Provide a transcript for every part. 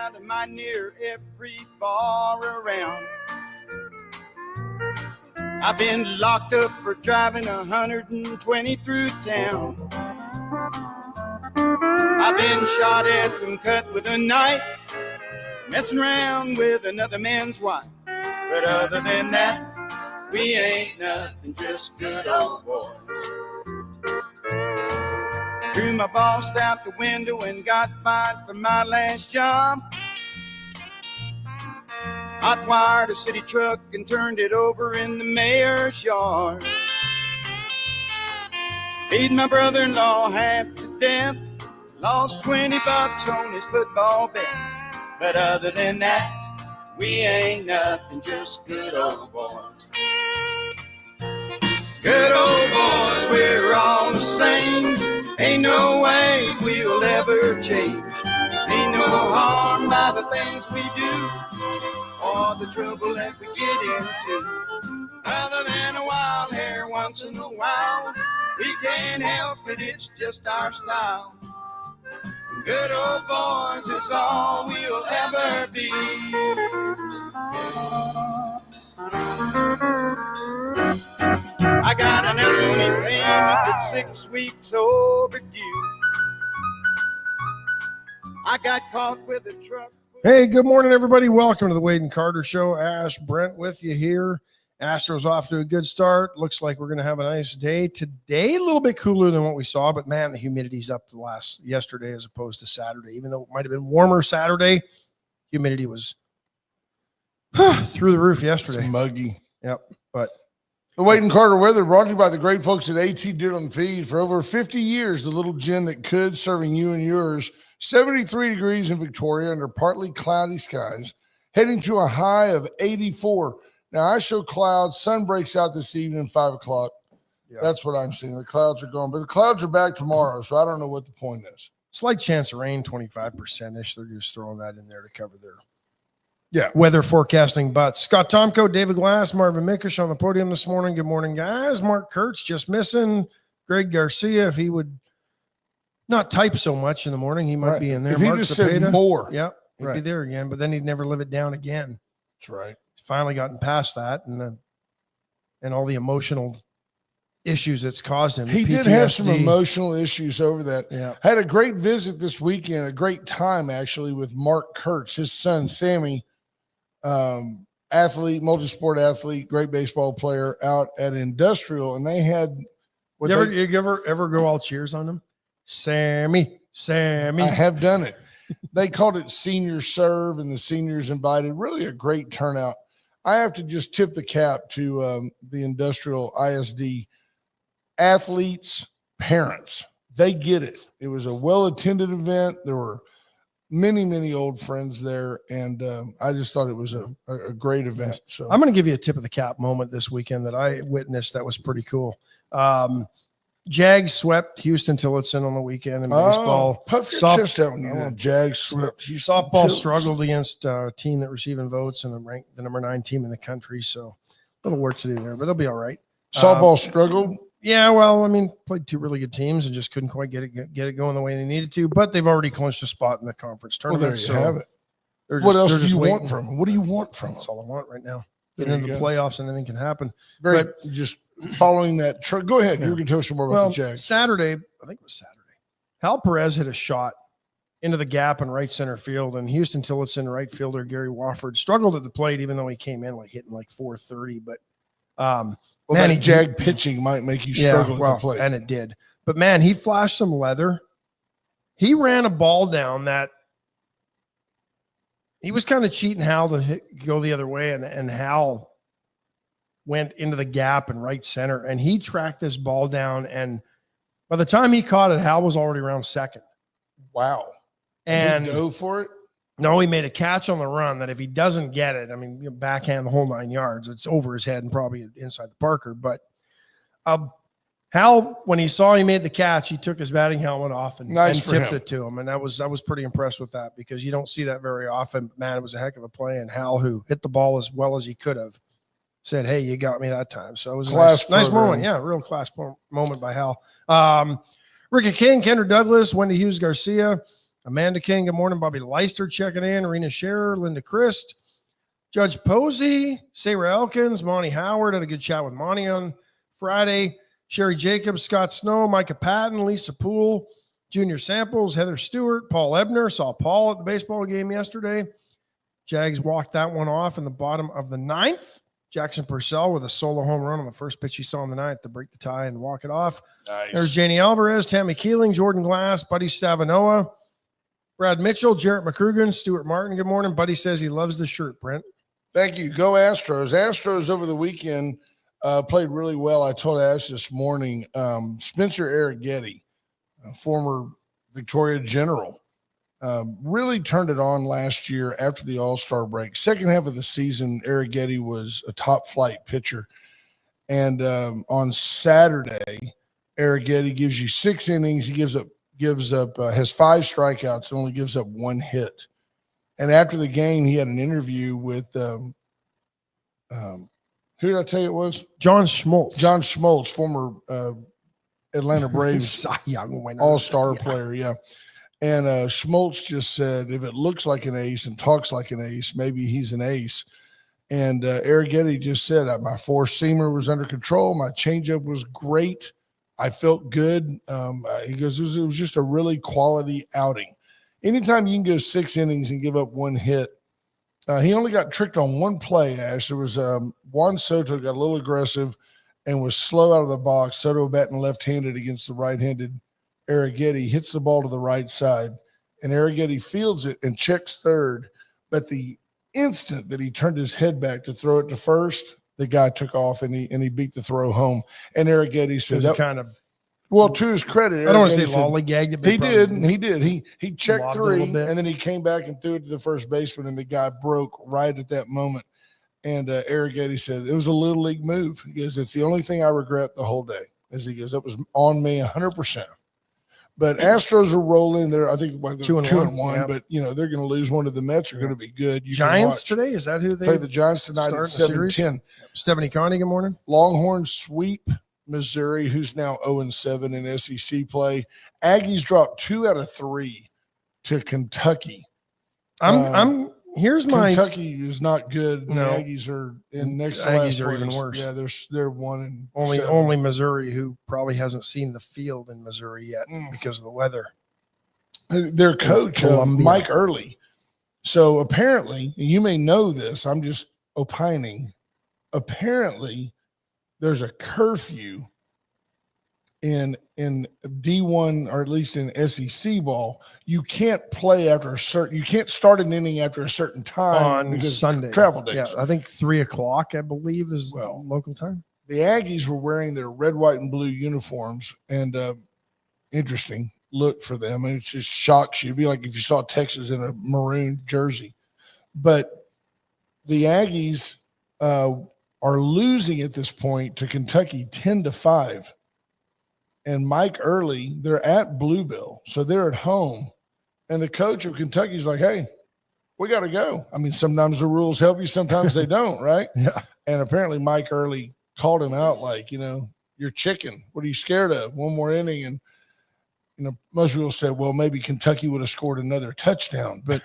out of my near every bar around. I've been locked up for driving 120 through town. I've been shot at and cut with a knife, messing around with another man's wife. But other than that, we ain't nothing, just good old boys. Threw my boss out the window and got fired for my last job. Hot wired a city truck and turned it over in the mayor's yard. Paid my brother-in-law half to death. Lost $20 on his football bet. But other than that, we ain't nothing, just good old boys. Good old boys, we're all the same. Ain't no way we'll ever change. Ain't no harm by the things we do or the trouble that we get into. Other than a wild hair once in a while, we can't help it, it's just our style. Good old boys is all we'll ever be. I got an alimony payment that's 6 weeks overdue. I got caught with a truck. Hey, good morning, everybody. Welcome to the Wade and Carter Show. Ash, Brent with you here. Astros off to a good start. Looks like we're going to have a nice day today. A little bit cooler than what we saw, but man, the humidity's up yesterday as opposed to Saturday. Even though it might have been warmer Saturday, humidity was through the roof yesterday. It's muggy. Yep. But the Wade and Carter weather brought to you by the great folks at AT Dillon Feed. For over 50 years, the little gin that could, serving you and yours. 73 degrees in Victoria under partly cloudy skies, heading to a high of 84. Now, I show clouds. Sun breaks out this evening, 5 o'clock. Yeah. That's what I'm seeing. The clouds are gone, but the clouds are back tomorrow, so I don't know what the point is. Slight chance of rain, 25%-ish. They're just throwing that in there to cover their weather forecasting butts. Scott Tomko, David Glass, Marvin Mickish on the podium this morning. Good morning, guys. Mark Kurtz just missing. Greg Garcia, if he would not type so much in the morning, he might be in there. If he just said more. Yep, he'd be there again, but then he'd never live it down again. That's right. He's finally gotten past that and all the emotional issues it's caused him. He did have some emotional issues over that. Yeah. Had a great visit this weekend, a great time actually with Mark Kurtz, his son Sammy, athlete, multi-sport athlete, great baseball player out at Industrial, and they had. You ever go all cheers on them? Sammy. I have done it. They called it senior serve, and the seniors invited. Really a great turnout. I have to just tip the cap to the Industrial ISD athletes, parents. They get it. It was a well-attended event. There were many, many old friends there, and I just thought it was a great event. So I'm going to give you a tip of the cap moment this weekend that I witnessed that was pretty cool. Jags swept Houston Tillotson on the weekend in baseball. Puff your chest out when you Jags swept. Softball struggled against a team that receiving votes and ranked the number 9 team in the country. So a little work to do there, but they'll be all right. Softball struggled. Yeah, well, I mean, played 2 really good teams and just couldn't quite get it going the way they needed to. But they've already clinched a spot in the conference tournament. Well, there you have it. What else do you want from them? What do you want from them? That's all I want right now. Get into the playoffs and anything can happen. Just following that. Go ahead. You can tell us more about the Jags. Saturday, I think it was Saturday, Hal Perez hit a shot into the gap in right center field, and Houston Tillotson right fielder Gary Wofford struggled at the plate, even though he came in hitting 430. But man, Jag pitching might make you struggle at the plate, and it did. But man, he flashed some leather. He ran a ball down that he was kind of cheating Hal to go the other way, and Hal went into the gap in right center, and he tracked this ball down, and by the time he caught it, Hal was already around second. Wow. And did he go for it? No, he made a catch on the run that if he doesn't get it, I mean, backhand the whole 9 yards, it's over his head and probably inside the Parker. But Hal, when he saw he made the catch, he took his batting helmet off and tipped it to him. And I was pretty impressed with that because you don't see that very often. Man, it was a heck of a play. And Hal, who hit the ball as well as he could have, said, "Hey, you got me that time." So it was a nice moment. Yeah, real class moment by Hal. Ricky King, Kendra Douglas, Wendy Hughes Garcia, Amanda King, good morning. Bobby Leister checking in. Rena Scherer, Linda Christ, Judge Posey, Sarah Elkins, Monty Howard. Had a good chat with Monty on Friday. Sherry Jacobs, Scott Snow, Micah Patton, Lisa Poole, Junior Samples, Heather Stewart, Paul Ebner. Saw Paul at the baseball game yesterday. Jags walked that one off in the bottom of the ninth. Jackson Purcell with a solo home run on the first pitch he saw in the ninth to break the tie and walk it off. Nice. There's Janie Alvarez, Tammy Keeling, Jordan Glass, Buddy Savanoa, Brad Mitchell, Jarrett McCrugan, Stuart Martin. Good morning. Buddy says he loves the shirt, Brent. Thank you. Go Astros. Astros over the weekend played really well. I told Ash this morning, Spencer Arrighetti, a former Victoria General, really turned it on last year after the All-Star break. Second half of the season, Arrighetti was a top-flight pitcher. And on Saturday, Arrighetti gives you 6 innings. He has 5 strikeouts and only gives up 1 hit. And after the game, he had an interview with who did I tell you it was? John Schmaltz. John Schmaltz, former Atlanta Braves all-star player, yeah. And Schmaltz just said, if it looks like an ace and talks like an ace, maybe he's an ace. And Arrighetti just said, my four-seamer was under control. My changeup was great. I felt good. He goes, it was just a really quality outing. Anytime you can go 6 innings and give up 1 hit, he only got tricked on 1 play, Ash. There was Juan Soto got a little aggressive and was slow out of the box. Soto batting left-handed against the right-handed Arrighetti, hits the ball to the right side, and Arrighetti fields it and checks third. But the instant that he turned his head back to throw it to first, the guy took off and he beat the throw home. And Arrighetti said that kind of, well, to his credit, I don't want to say lollygagged it. He did. He checked 3, and then he came back and threw it to the first baseman, and the guy broke right at that moment. And Arrighetti said it was a little league move. He goes, it's the only thing I regret the whole day. As he goes, that was on me 100%. But Astros are rolling. They're, I think, 2-1. Yeah. But they're going to lose one of the Mets. Are going to be good. Giants today? Is that who they play? The Giants tonight at 7:10. Stephanie Connie, good morning. Longhorns sweep Missouri, who's now 0-7 in SEC play. Aggies dropped 2 out of 3 to Kentucky. Kentucky is not good. No. The Aggies are in next. Aggies are even worse. Yeah, they're 1-7. Only Missouri, who probably hasn't seen the field in Missouri yet because of the weather. Their coach, Mike Early. So apparently, you may know this. I'm just opining. Apparently, there's a curfew in D1, or at least in SEC ball. You can't play you can't start an inning after a certain time on Sunday. Travel days. Yeah, I think 3:00, I believe, is local time. The Aggies were wearing their red, white, and blue uniforms, and interesting look for them. And it just shocks you. It'd be like if you saw Texas in a maroon jersey. But the Aggies are losing at this point to Kentucky 10-5. And Mike Early, they're at Bluebell, so they're at home. And the coach of Kentucky's like, hey, we got to go. I mean, sometimes the rules help you, sometimes they don't, right? Yeah. And apparently Mike Early called him out like, you're chicken. What are you scared of? One more inning. And, most people said, well, maybe Kentucky would have scored another touchdown. But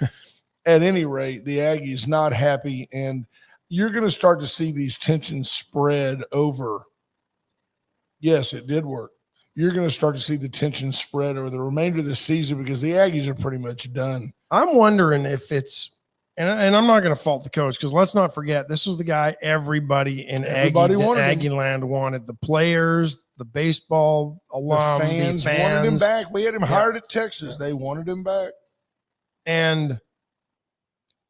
at any rate, the Aggies not happy. And you're going to start to see these tensions spread over. Yes, it did work. You're going to start to see the tension spread over the remainder of the season because the Aggies are pretty much done. I'm wondering if it's, and I'm not going to fault the coach because let's not forget, this was the guy everybody in Aggie land wanted. The players, the baseball alum, the fans wanted him back. We had him hired at Texas. They wanted him back. And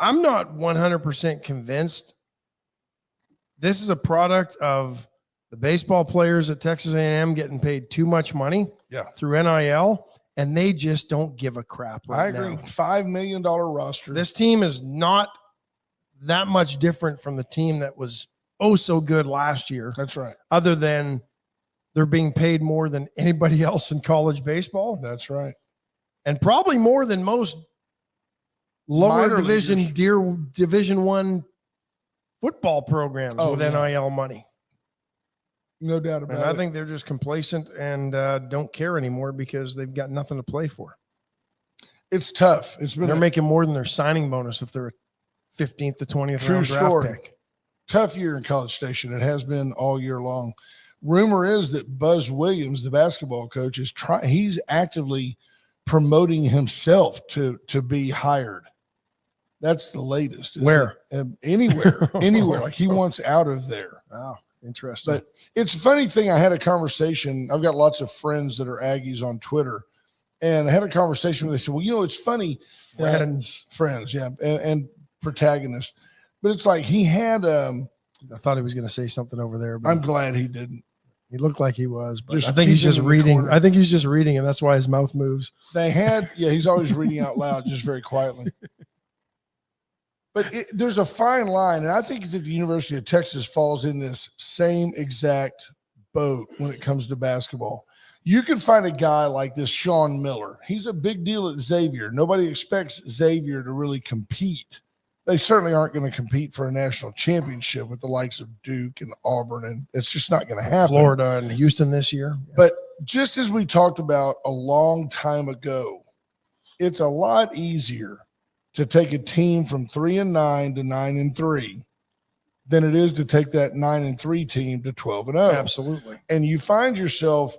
I'm not 100% convinced this is a product of the baseball players at Texas A&M getting paid too much money through NIL, and they just don't give a crap right now. I agree. $5 million roster. This team is not that much different from the team that was so good last year. That's right. Other than they're being paid more than anybody else in college baseball. That's right. And probably more than most lower Division I football programs with NIL money. No doubt about it. I think they're just complacent and don't care anymore because they've got nothing to play for. It's tough. They're making more than their signing bonus if they're a 15th to 20th round draft pick. Tough year in College Station. It has been all year long. Rumor is that Buzz Williams, the basketball coach, he's actively promoting himself to be hired. That's the latest. Where? Anywhere. Like he wants out of there. Wow. Interesting. But it's a funny thing. I had a conversation. I've got lots of friends that are Aggies on Twitter. And I had a conversation where they said, well, it's funny. Friends, yeah. And protagonist. But it's like he had I thought he was going to say something over there. But I'm glad he didn't. He looked like he was, but Just I think he's just reading. corner. I think he's just reading, and that's why his mouth moves. He's always reading out loud, just very quietly. But there's a fine line, and I think that the University of Texas falls in this same exact boat when it comes to basketball. You can find a guy like this Sean Miller. He's a big deal at Xavier. Nobody expects Xavier to really compete. They certainly aren't going to compete for a national championship with the likes of Duke and Auburn, and it's just not going to happen. Florida and Houston this year. Yeah. But just as we talked about a long time ago, it's a lot easier to take a team from 3-9 to 9-3 than it is to take that 9-3 team to 12-0. Absolutely. And you find yourself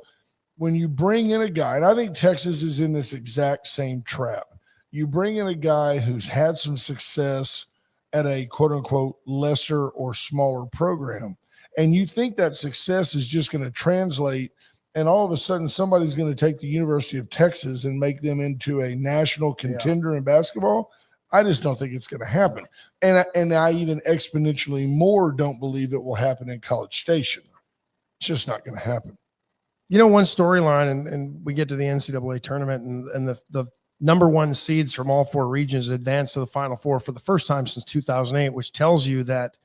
when you bring in a guy, and I think Texas is in this exact same trap. You bring in a guy who's had some success at a quote unquote lesser or smaller program, and you think that success is just going to translate, and all of a sudden somebody's going to take the University of Texas and make them into a national contender in basketball. I just don't think it's going to happen. And I even exponentially more don't believe it will happen in College Station. It's just not going to happen. You know, one storyline, and we get to the NCAA tournament, and the number one seeds from all four regions advance to the Final Four for the first time since 2008, which tells you that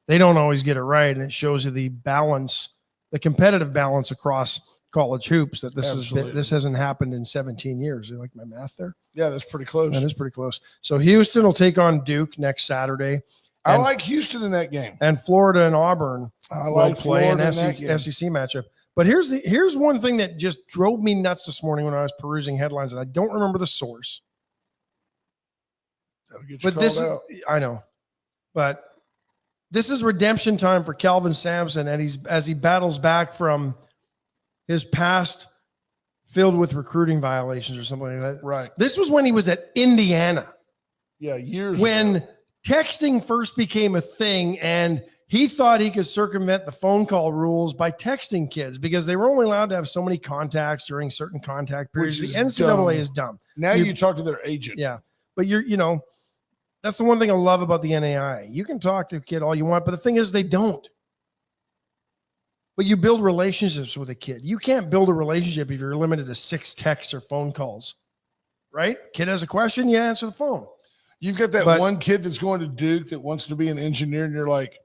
they don't always get it right, and it shows you the balance, the competitive balance across college hoops, that this hasn't happened in 17 years. You like my math there? Yeah, that's pretty close. That is pretty close. So Houston will take on Duke next Saturday. I like Houston in that game. And Florida and Auburn will play an SEC matchup. But here's one thing that just drove me nuts this morning when I was perusing headlines, and I don't remember the source. But I know. But this is redemption time for Kelvin Sampson, and as he battles back from his past filled with recruiting violations or something like that. Right. This was when he was at Indiana. Yeah, years when ago. Texting first became a thing, and he thought he could circumvent the phone call rules by texting kids because they were only allowed to have so many contacts during certain contact periods. The NCAA is dumb. Now you talk to their agent. Yeah. But that's the one thing I love about the NAI. You can talk to a kid all you want, but the thing is they don't. But you build relationships with a kid. You can't build a relationship if you're limited to 6 texts or phone calls, right? Kid has a question, you answer the phone. You've got that one kid that's going to Duke that wants to be an engineer, and you're like,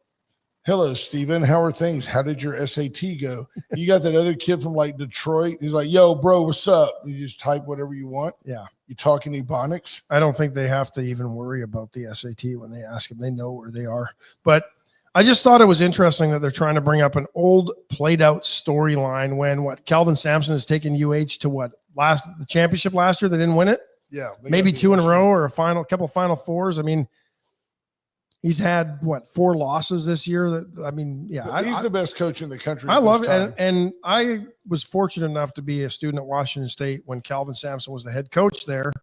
hello, Steven, how are things? How did your SAT go? You got that other kid from like Detroit. He's like, yo, bro, what's up? You just type whatever you want. Yeah. You talk in Ebonics. I don't think they have to even worry about the SAT when they ask them. They know where they are. But I just thought it was interesting that they're trying to bring up an old played out storyline when Kelvin Sampson has taken UH to the championship last year. They didn't win it. Yeah. Maybe 2 in a row or a couple Final Fours. I mean, he's had 4 losses this year. He's the best coach in the country. I love it. And I was fortunate enough to be a student at Washington State when Kelvin Sampson was the head coach there.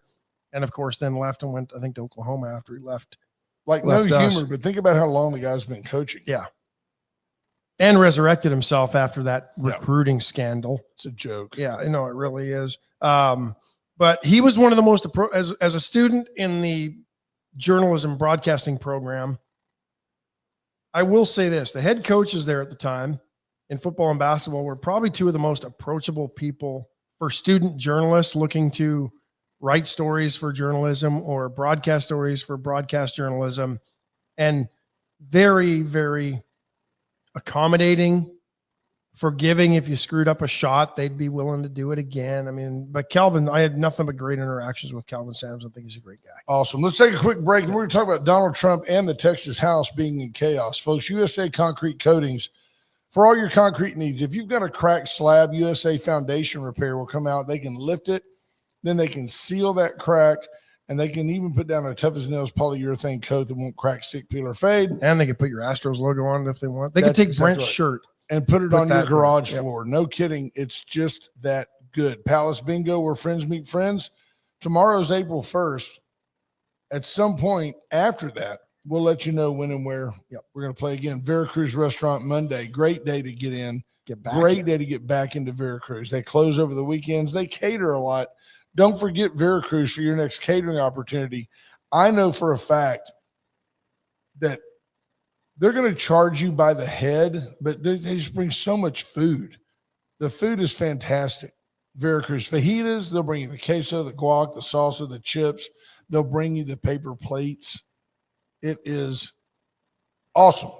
And of course, then left and went, I think, to Oklahoma after he left. No humor, but think about how long the guy's been coaching. Yeah. And resurrected himself after that recruiting scandal. It's a joke. Yeah, I know it really is. But he was one of the most, as a student in the journalism broadcasting program, I will say this: the head coaches there at the time in football and basketball were probably 2 of the most approachable people for student journalists looking to write stories for journalism or broadcast stories for broadcast journalism, and very, very accommodating, forgiving. If you screwed up a shot, they'd be willing to do it again. I mean, but Kelvin, I had nothing but great interactions with Kelvin Sampson. I think he's a great guy. Awesome. Let's take a quick break, and we're going to talk about Donald Trump and the Texas House being in chaos. Folks, USA Concrete Coatings, for all your concrete needs. If you've got a cracked slab, USA Foundation Repair will come out. They can lift it. then they can seal that crack, and they can even put down a tough as nails polyurethane coat that won't crack, stick, peel, or fade. And they can put your Astros logo on it if they want. They That's can take exactly Brent's right. shirt and put it on your that garage there. Yep. floor. No kidding. It's just that good. Palace Bingo, where friends meet friends. Tomorrow's April 1st. At some point after that, we'll let you know when and where we're going to play again. Veracruz Restaurant Monday. Great day to get in. Great day to get back into Veracruz. They close over the weekends. They cater a lot. Don't forget Veracruz for your next catering opportunity. I know for a fact that they're going to charge you by the head, but they just bring so much food. The food is fantastic. Veracruz fajitas, they'll bring you the queso, the guac, the salsa, the chips. They'll bring you the paper plates. It is awesome.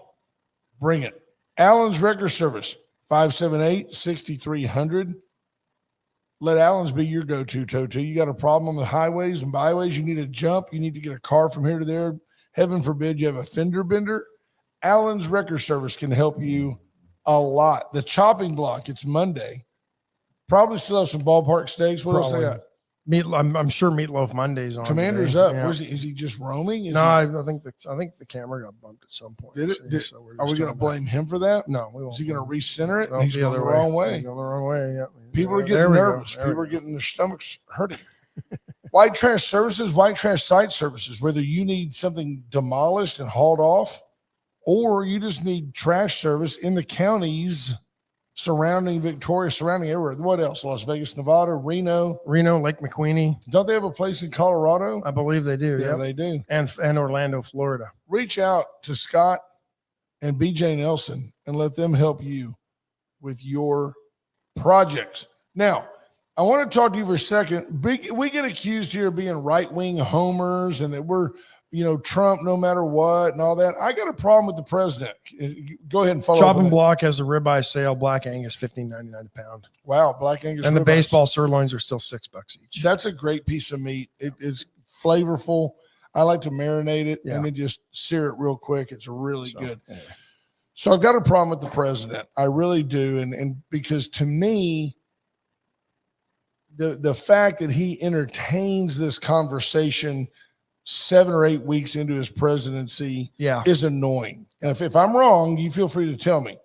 Bring it. Allen's Wrecker Service, 578-6300. Let Allen's be your go-to, Toto. You got a problem on the highways and byways, you need a jump, you need to get a car from here to there. Heaven forbid you have a fender bender. Allen's Wrecker Service can help you a lot. The chopping block, it's Monday. Probably still have some ballpark steaks. What else they got? I'm sure Meatloaf Monday's on. Commander's today. up. Yeah. Where's he? Is he just roaming? I think the camera got bumped at some point. Did it? Are we going to blame him for that? No, we won't. Is he going to recenter it? No, He's going the wrong way. Going the wrong way. Yeah. People are getting nervous. People are getting their stomachs hurting. White Trash Services, White Trash Site Services. Whether you need something demolished and hauled off, or you just need trash service in the counties surrounding Victoria, surrounding everywhere. What else? Las Vegas, Nevada, Reno, Lake McQueeney. Don't they have a place in Colorado? I believe they do. Yeah, they do. And Orlando, Florida. Reach out to Scott and BJ Nelson and let them help you with your projects. Now, I want to talk to you for a second. We get accused here of being right-wing homers and that we're, Trump no matter what and all that. I got a problem with the president. Go ahead and follow up. Chopping block has a ribeye sale. Black Angus, $15.99 a pound. Wow, Black Angus. And the baseball sirloins are still $6 each. That's a great piece of meat. It's flavorful. I like to marinate it and then just sear it real quick. It's really good. Anyway. So I've got a problem with the president. I really do. And because to me, the fact that he entertains this conversation 7 or 8 weeks into his presidency is annoying. And if I'm wrong, you feel free to tell me.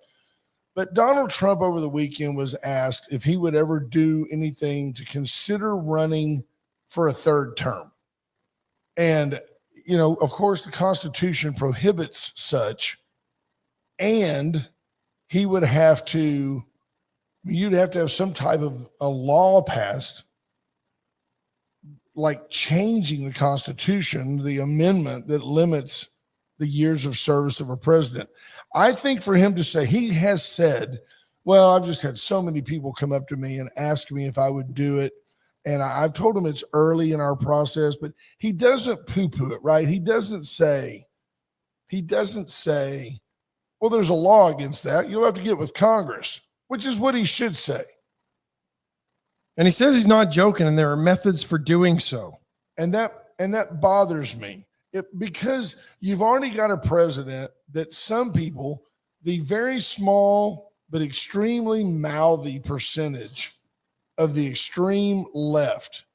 But Donald Trump over the weekend was asked if he would ever do anything to consider running for a third term. And, of course, the Constitution prohibits such. And he would have to, you'd have to have some type of a law passed, like changing the Constitution, the amendment that limits the years of service of a president. I think for him to say, he has said, well, I've just had so many people come up to me and ask me if I would do it. And I've told him it's early in our process, but he doesn't poo-poo it, right? He doesn't say, well, there's a law against that. You'll have to get with Congress, which is what he should say. And he says he's not joking, and there are methods for doing so. And that bothers me because you've already got a president that some people, the very small but extremely mouthy percentage of the extreme left,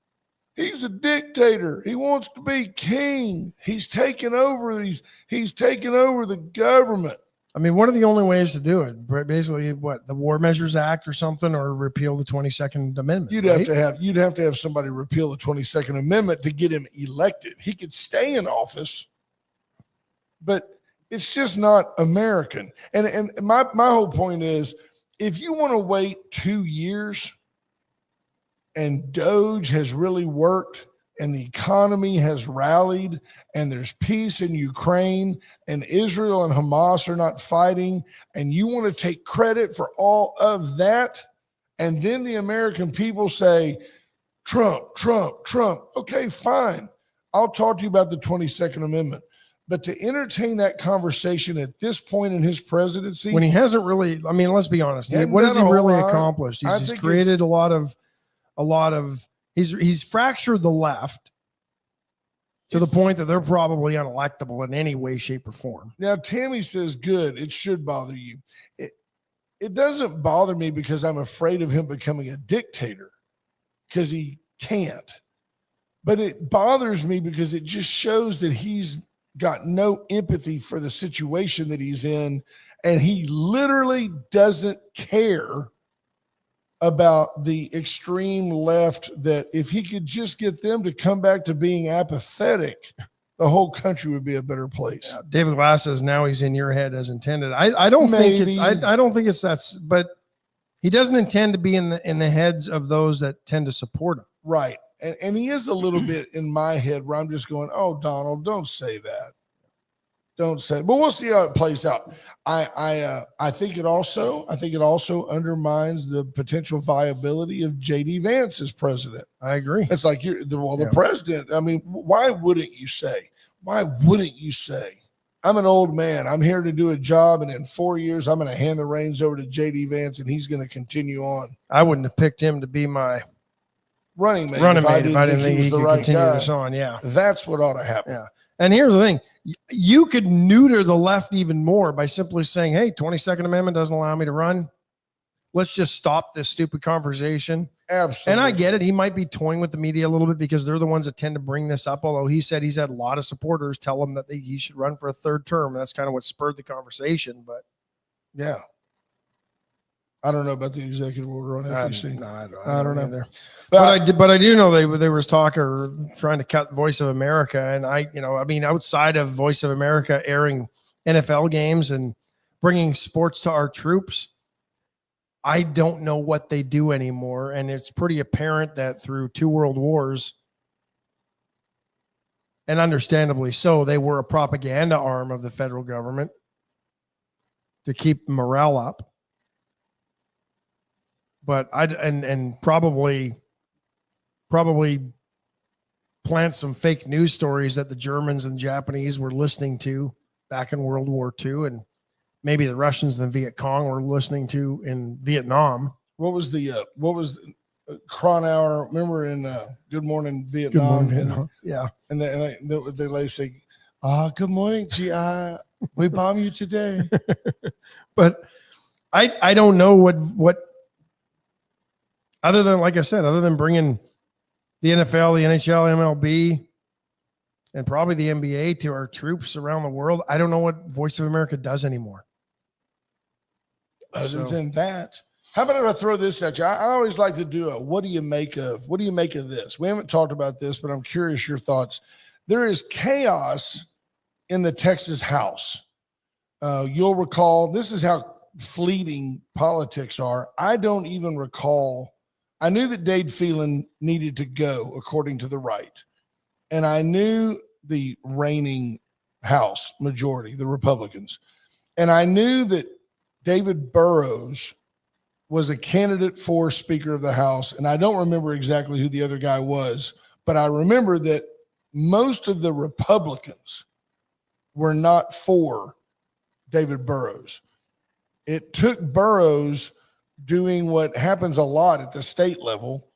he's a dictator. He wants to be king. He's taken over. He's taken over the government. I mean, what are the only ways to do it? Basically, what, the War Measures Act or something, or repeal the 22nd Amendment? You'd have to have somebody repeal the 22nd Amendment to get him elected. He could stay in office, but it's just not American. And my whole point is, if you want to wait 2 years and Doge has really worked and the economy has rallied and there's peace in Ukraine and Israel and Hamas are not fighting, and you want to take credit for all of that, and then the American people say, Trump, Trump, Trump. Okay, fine. I'll talk to you about the 22nd Amendment. But to entertain that conversation at this point in his presidency, when he hasn't really, I mean, let's be honest. What has he really accomplished? He's created a lot of, he's fractured the left to the point that they're probably unelectable in any way, shape, or form. Now, Tammy says, good, it should bother you. It doesn't bother me because I'm afraid of him becoming a dictator, because he can't. But it bothers me because it just shows that he's got no empathy for the situation that he's in, and he literally doesn't care about the extreme left, that if he could just get them to come back to being apathetic, the whole country would be a better place. Yeah, David Glass says now he's in your head as intended. I don't think it's I don't think it's that's, but he doesn't intend to be in the heads of those that tend to support him. Right. And he is a little bit in my head where I'm just going, oh, Donald, don't say that. Don't say it. But we'll see how it plays out. I think it also undermines the potential viability of JD Vance as president. I agree. It's like the president. I mean, why wouldn't you say? I'm an old man. I'm here to do a job, and in 4 years, I'm going to hand the reins over to JD Vance, and he's going to continue on. I wouldn't have picked him to be my running mate if I didn't think he could continue this on. Yeah, that's what ought to happen. Yeah. And here's the thing. You could neuter the left even more by simply saying, hey, 22nd Amendment doesn't allow me to run. Let's just stop this stupid conversation. Absolutely. And I get it. He might be toying with the media a little bit because they're the ones that tend to bring this up. Although he said he's had a lot of supporters tell him that he should run for a third term. That's kind of what spurred the conversation. But yeah, I don't know about the executive order on FEC. I don't know either. But I do know they was talking or trying to cut Voice of America, and I mean, outside of Voice of America airing NFL games and bringing sports to our troops, I don't know what they do anymore. And it's pretty apparent that through 2 world wars, and understandably so, they were a propaganda arm of the federal government to keep morale up. But and probably plant some fake news stories that the Germans and Japanese were listening to back in World War II, and maybe the Russians and the Viet Cong were listening to in Vietnam. What was Cronauer? Remember in Good Morning Vietnam? Good Morning Vietnam. Yeah. And they say, good morning, GI. We bomb you today. But I don't know what other than, like I said, other than bringing the NFL, the NHL, MLB, and probably the NBA to our troops around the world, I don't know what Voice of America does anymore. Other than that, how about if I throw this at you? I always like to do what do you make of this? We haven't talked about this, but I'm curious your thoughts. There is chaos in the Texas House. You'll recall, this is how fleeting politics are. I don't even recall. I knew that Dade Phelan needed to go, according to the right. And I knew the reigning House majority, the Republicans. And I knew that David Burrows was a candidate for Speaker of the House. And I don't remember exactly who the other guy was, but I remember that most of the Republicans were not for David Burrows. It took Burrows doing what happens a lot at the state level.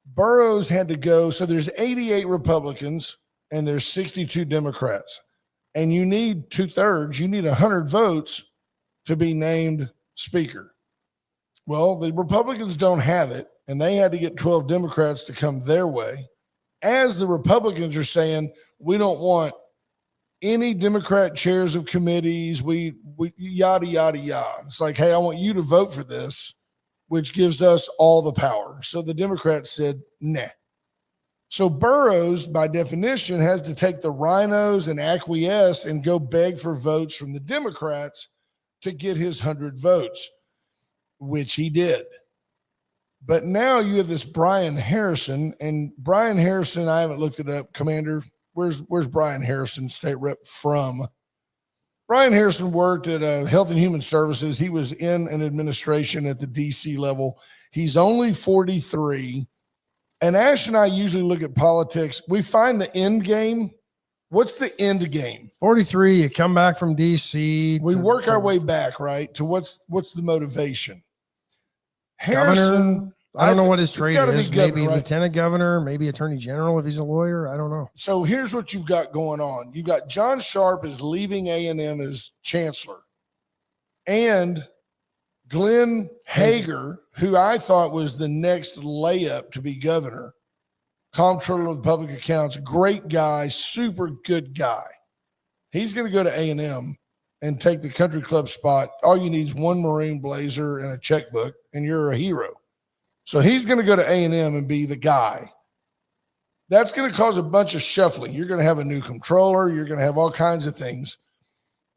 Burrows had to go. So there's 88 Republicans and there's 62 Democrats. And you need 2/3, you need 100 votes to be named Speaker. Well, the Republicans don't have it, and they had to get 12 Democrats to come their way. As the Republicans are saying, we don't want any Democrat chairs of committees, we yada, yada, yada. It's like, hey, I want you to vote for this, which gives us all the power. So the Democrats said, nah. So Burrows, by definition, has to take the rhinos and acquiesce and go beg for votes from the Democrats to get his 100 votes, which he did. But now you have this Brian Harrison, and Brian Harrison, I haven't looked it up. Commander, where's Brian Harrison, state rep from? Brian Harrison worked at Health and Human Services. He was in an administration at the DC level. He's only 43. And Ash and I usually look at politics. We find the end game. What's the end game? 43, you come back from DC. We work our way back, right, to what's the motivation. Harrison, I don't know what his trade is. Governor, maybe right? Lieutenant Governor, maybe Attorney General if he's a lawyer. I don't know. So here's what you've got going on. You've got John Sharp is leaving A&M as chancellor. And Glenn Hager, who I thought was the next layup to be governor, comptroller of the public accounts, great guy, super good guy. He's going to go to A&M and take the country club spot. All you need is one maroon blazer and a checkbook, and you're a hero. So he's going to go to A&M and be the guy. That's going to cause a bunch of shuffling. You're going to have a new controller. You're going to have all kinds of things.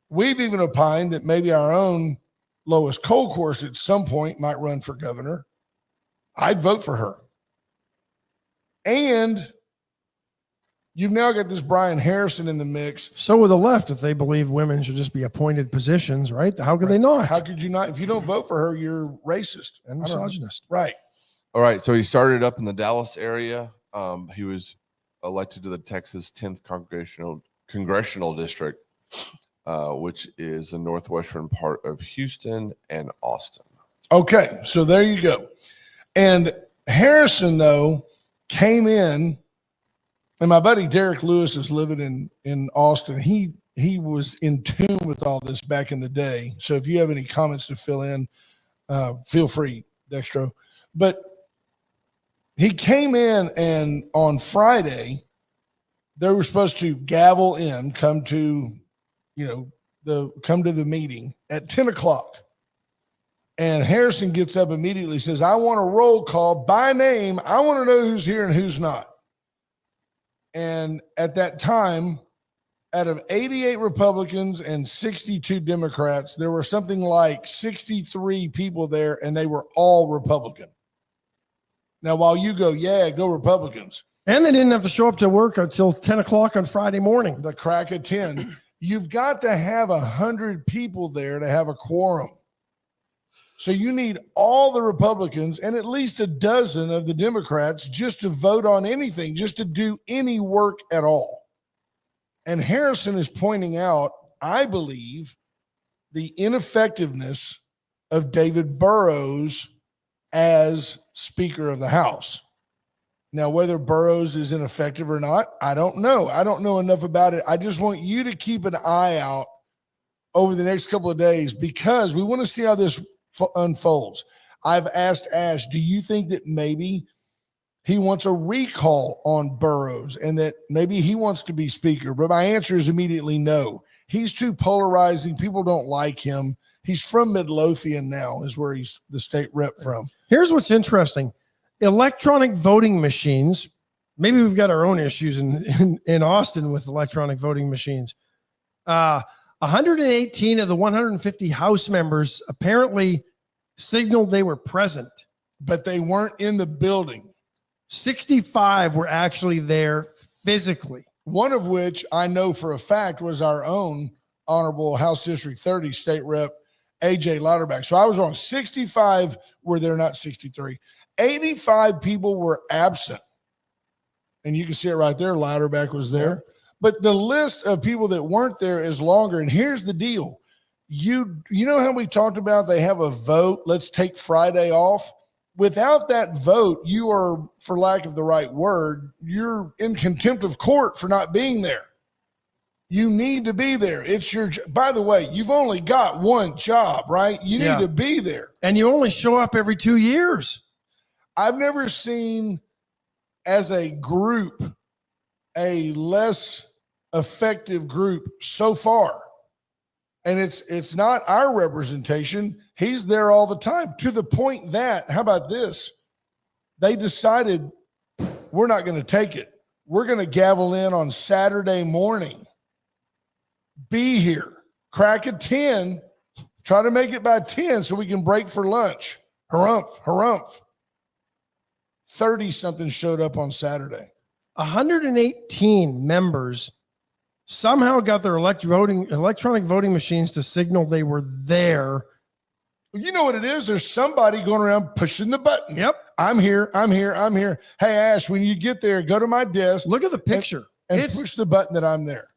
We've even opined that maybe our own Lois Colcourse at some point might run for governor. I'd vote for her. And you've now got this Brian Harrison in the mix. So with the left, if they believe women should just be appointed positions, right? How could they not? How could you not? If you don't vote for her, you're racist And misogynist. Right. All right. So he started up in the Dallas area. He was elected to the Texas 10th Congressional District, which is the northwestern part of Houston and Austin. Okay. So there you go. And Harrison, though, came in, and my buddy Derek Lewis is living in Austin. He was in tune with all this back in the day. So if you have any comments to fill in, feel free, Dextro. But he came in, and on Friday, they were supposed to gavel in, come to the meeting at 10 o'clock. And Harrison gets up immediately, says, I want a roll call by name. I want to know who's here and who's not. And at that time, out of 88 Republicans and 62 Democrats, there were something like 63 people there, and they were all Republican. Now, while you go, yeah, go Republicans. And they didn't have to show up to work until 10 o'clock on Friday morning. The crack of 10. You've got to have 100 people there to have a quorum. So you need all the Republicans and at least a dozen of the Democrats just to vote on anything, just to do any work at all. And Harrison is pointing out, I believe, the ineffectiveness of David Burrows as Speaker of the House. Now, whether Burrows is ineffective or not, I don't know. I don't know enough about it. I just want you to keep an eye out over the next couple of days because we want to see how this unfolds. I've asked Ash, do you think that maybe he wants a recall on Burrows and that maybe he wants to be Speaker? But my answer is immediately no. He's too polarizing. People don't like him. He's from Midlothian now is where he's the state rep from. Here's what's interesting. Electronic voting machines, maybe we've got our own issues in Austin with electronic voting machines. 118 of the 150 House members apparently signaled they were present. But they weren't in the building. 65 were actually there physically. One of which I know for a fact was our own Honorable House District 30 State Rep AJ Louderback. So I was wrong. 65 were there, not 63. 85 people were absent. And you can see it right there. Louderback was there. But the list of people that weren't there is longer. And here's the deal. You know how we talked about they have a vote, let's take Friday off? Without that vote, you are, for lack of the right word, you're in contempt of court for not being there. You need to be there. It's your, by the way, you've only got one job, right? You need to be there. And you only show up every 2 years. I've never seen as a group a less effective group so far. And it's not our representation. He's there all the time to the point that, how about this? They decided we're not going to take it. We're going to gavel in on Saturday morning. Be here. Crack at 10. Try to make it by 10 so we can break for lunch. Harumph, harumph. 30-something showed up on Saturday. 118 members somehow got their electronic voting machines to signal they were there. You know what it is? There's somebody going around pushing the button. Yep. I'm here. I'm here. I'm here. Hey, Ash, when you get there, go to my desk. Look at the picture. And push the button that I'm there.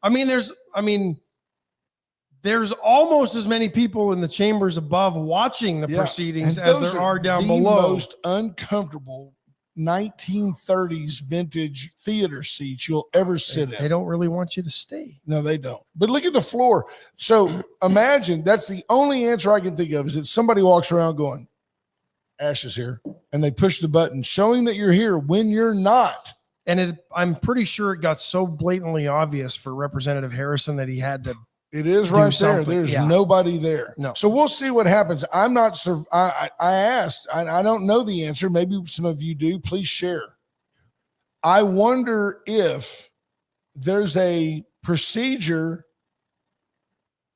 There's almost as many people in the chambers above watching the proceedings as there are down below. The most uncomfortable 1930s vintage theater seats you'll ever sit in. They don't really want you to stay. No, they don't. But look at the floor. So imagine that's the only answer I can think of is that somebody walks around going, Ash is here. And they push the button showing that you're here when you're not. And I'm pretty sure it got so blatantly obvious for Representative Harrison that he had to. It is do right there. something. There's Yeah. nobody there. No. So we'll see what happens. I'm not, I asked, I don't know the answer. Maybe some of you do. Please share. I wonder if there's a procedure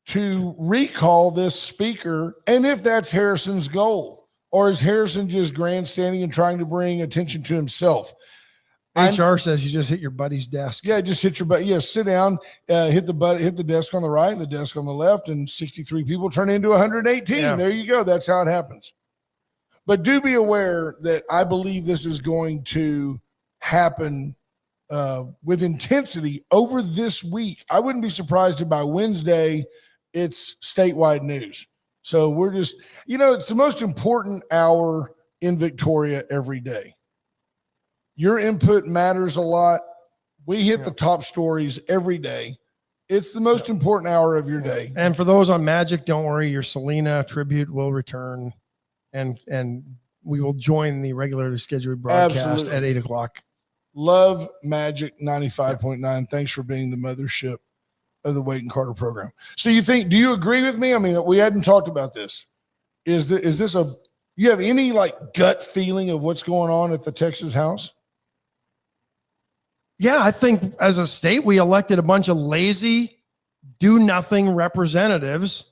to recall this speaker, and if that's Harrison's goal, or is Harrison just grandstanding and trying to bring attention to himself? HR says you just hit your buddy's desk. Yeah, just hit your butt. Yeah, sit down, hit the desk on the right and the desk on the left, and 63 people turn into 118. Yeah. There you go. That's how it happens. But do be aware that I believe this is going to happen with intensity over this week. I wouldn't be surprised if by Wednesday it's statewide news. So we're just, it's the most important hour in Victoria every day. Your input matters a lot. We hit the top stories every day. It's the most important hour of your day. And for those on Magic, don't worry, your Selena tribute will return, and we will join the regularly scheduled broadcast at 8:00. Love Magic 95.9. Thanks for being the mothership of the Wade and Carter program. So do you agree with me? I mean, we hadn't talked about this. Is this you have any gut feeling of what's going on at the Texas House? Yeah, I think as a state, we elected a bunch of lazy, do-nothing representatives,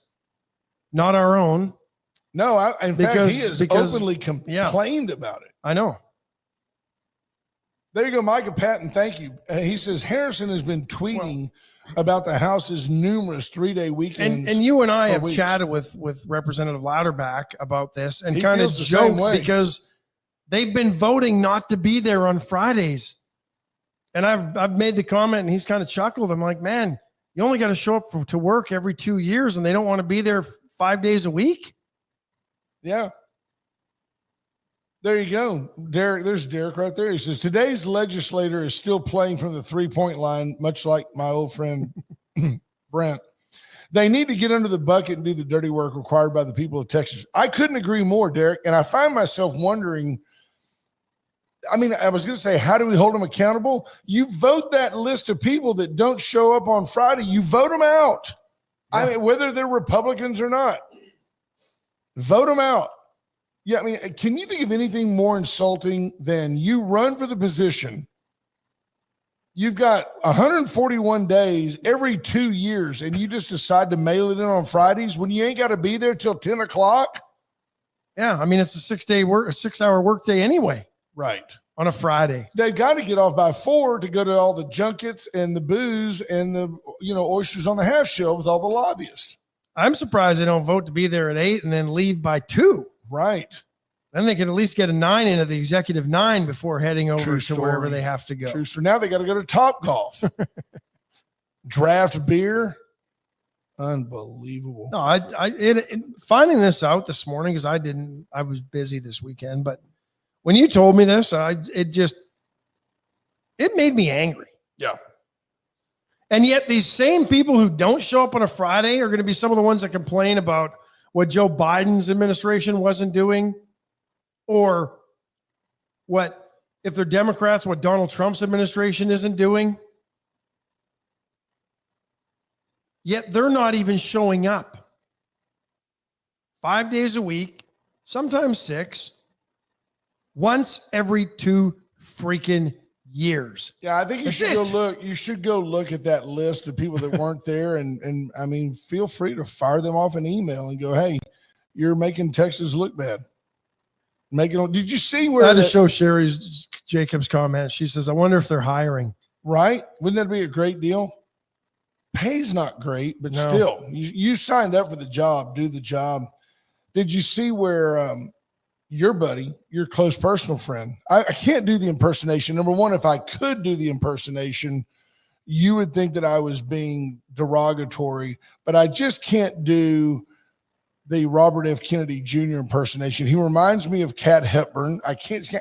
not our own. No, in fact, he has openly complained about it. I know. There you go, Micah Patton. Thank you. He says Harrison has been tweeting about the House's numerous 3-day weekends. And you and I have chatted with Representative Louderback about this and kind of joked because they've been voting not to be there on Fridays. And I've made the comment, and he's kind of chuckled. I'm like, man, you only got to show up to work every 2 years, and they don't want to be there 5 days a week. Yeah. There you go. Derek, there's Derek right there. He says, today's legislator is still playing from the 3-point line, much like my old friend Brent. They need to get under the bucket and do the dirty work required by the people of Texas. I couldn't agree more, Derek. And I find myself wondering, I was going to say, how do we hold them accountable? You vote that list of people that don't show up on Friday. You vote them out. Yeah. Whether they're Republicans or not, vote them out. Yeah, can you think of anything more insulting than you run for the position? You've got 141 days every 2 years, and you just decide to mail it in on Fridays when you ain't got to be there till 10 o'clock? Yeah, it's a 6-hour workday anyway. Right. On a Friday. They got to get off by 4 to go to all the junkets and the booze and the oysters on the half shell with all the lobbyists. I'm surprised they don't vote to be there at 8 and then leave by 2. Right. Then they can at least get a 9 into the executive 9 before heading over to wherever they have to go. True. So now they got to go to Topgolf. Draft beer. Unbelievable. No, finding this out this morning, because I was busy this weekend, but when you told me this, it made me angry. Yeah. And yet these same people who don't show up on a Friday are going to be some of the ones that complain about what Joe Biden's administration wasn't doing, or what, if they're Democrats, what Donald Trump's administration isn't doing. Yet they're not even showing up. 5 days a week, sometimes 6, once every 2 freaking years. Yeah, I think you should go look at that list of people that weren't there, and feel free to fire them off an email and go, hey, you're making Texas look bad. Did you see where I had to show Sherry Jacobs' comment. She says, I wonder if they're hiring. Right? Wouldn't that be a great deal? Pay's not great, but still, you signed up for the job, do the job. Did you see where your buddy, your close personal friend, I can't do the impersonation. Number one, if I could do the impersonation, you would think that I was being derogatory, but I just can't do the Robert F. Kennedy Jr. impersonation. He reminds me of Kat Hepburn. I can't do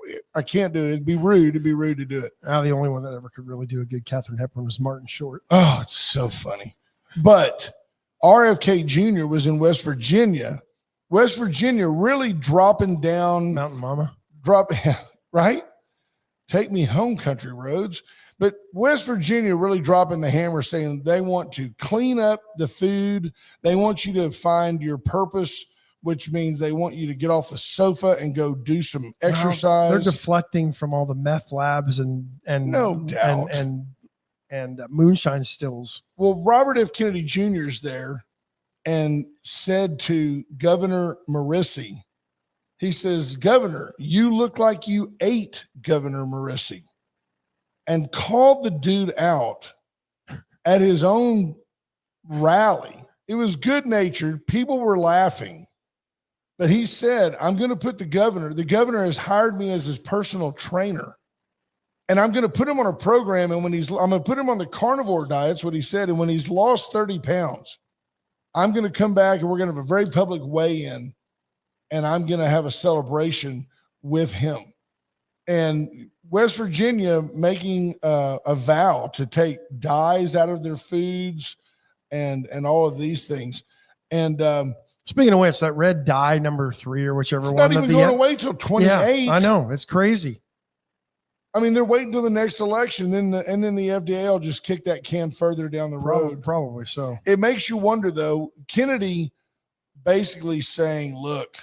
it. I can't do it. It'd be rude. It'd be rude to do it. The only one that ever could really do a good Katharine Hepburn was Martin Short. Oh, it's so funny. But RFK Jr. was in West Virginia. West Virginia really dropping down. Mountain Mama. Right? Take me home, country roads. But West Virginia really dropping the hammer, saying they want to clean up the food. They want you to find your purpose, which means they want you to get off the sofa and go do some exercise. They're deflecting from all the meth labs and no doubt and moonshine stills. Well, Robert F. Kennedy Jr. is there and said to Governor Morrisey, he says, Governor, you look like you ate Governor Morrisey, and called the dude out at his own rally. It was good natured. People were laughing. But he said, I'm going to put the governor has hired me as his personal trainer. And I'm going to put him on a program. And I'm going to put him on the carnivore diet's what he said. And when he's lost 30 pounds, I'm going to come back and we're going to have a very public weigh-in. And I'm going to have a celebration with him. And West Virginia making a vow to take dyes out of their foods and all of these things. And speaking of which, that red dye number 3 or whichever it's one. Not even going away till 28. Yeah, I know. It's crazy. I mean, they're waiting till the next election, and then the FDA will just kick that can further down the road. Probably so. It makes you wonder, though. Kennedy basically saying, look,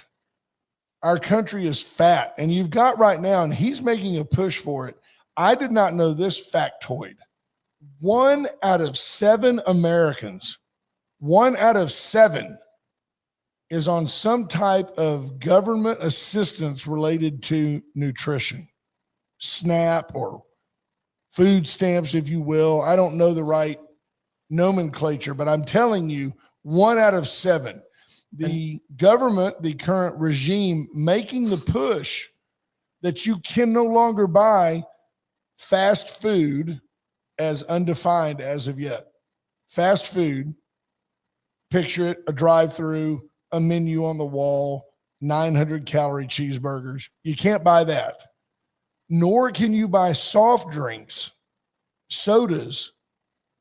our country is fat, and you've got right now, and he's making a push for it. I did not know this factoid. 1 out of 7 Americans, 1 out of 7 is on some type of government assistance related to nutrition, SNAP or food stamps, if you will. I don't know the right nomenclature, but I'm telling you, 1 out of 7. The government, the current regime, making the push that you can no longer buy fast food as undefined as of yet. Fast food, picture it, a drive-through, a menu on the wall, 900-calorie cheeseburgers. You can't buy that. Nor can you buy soft drinks, sodas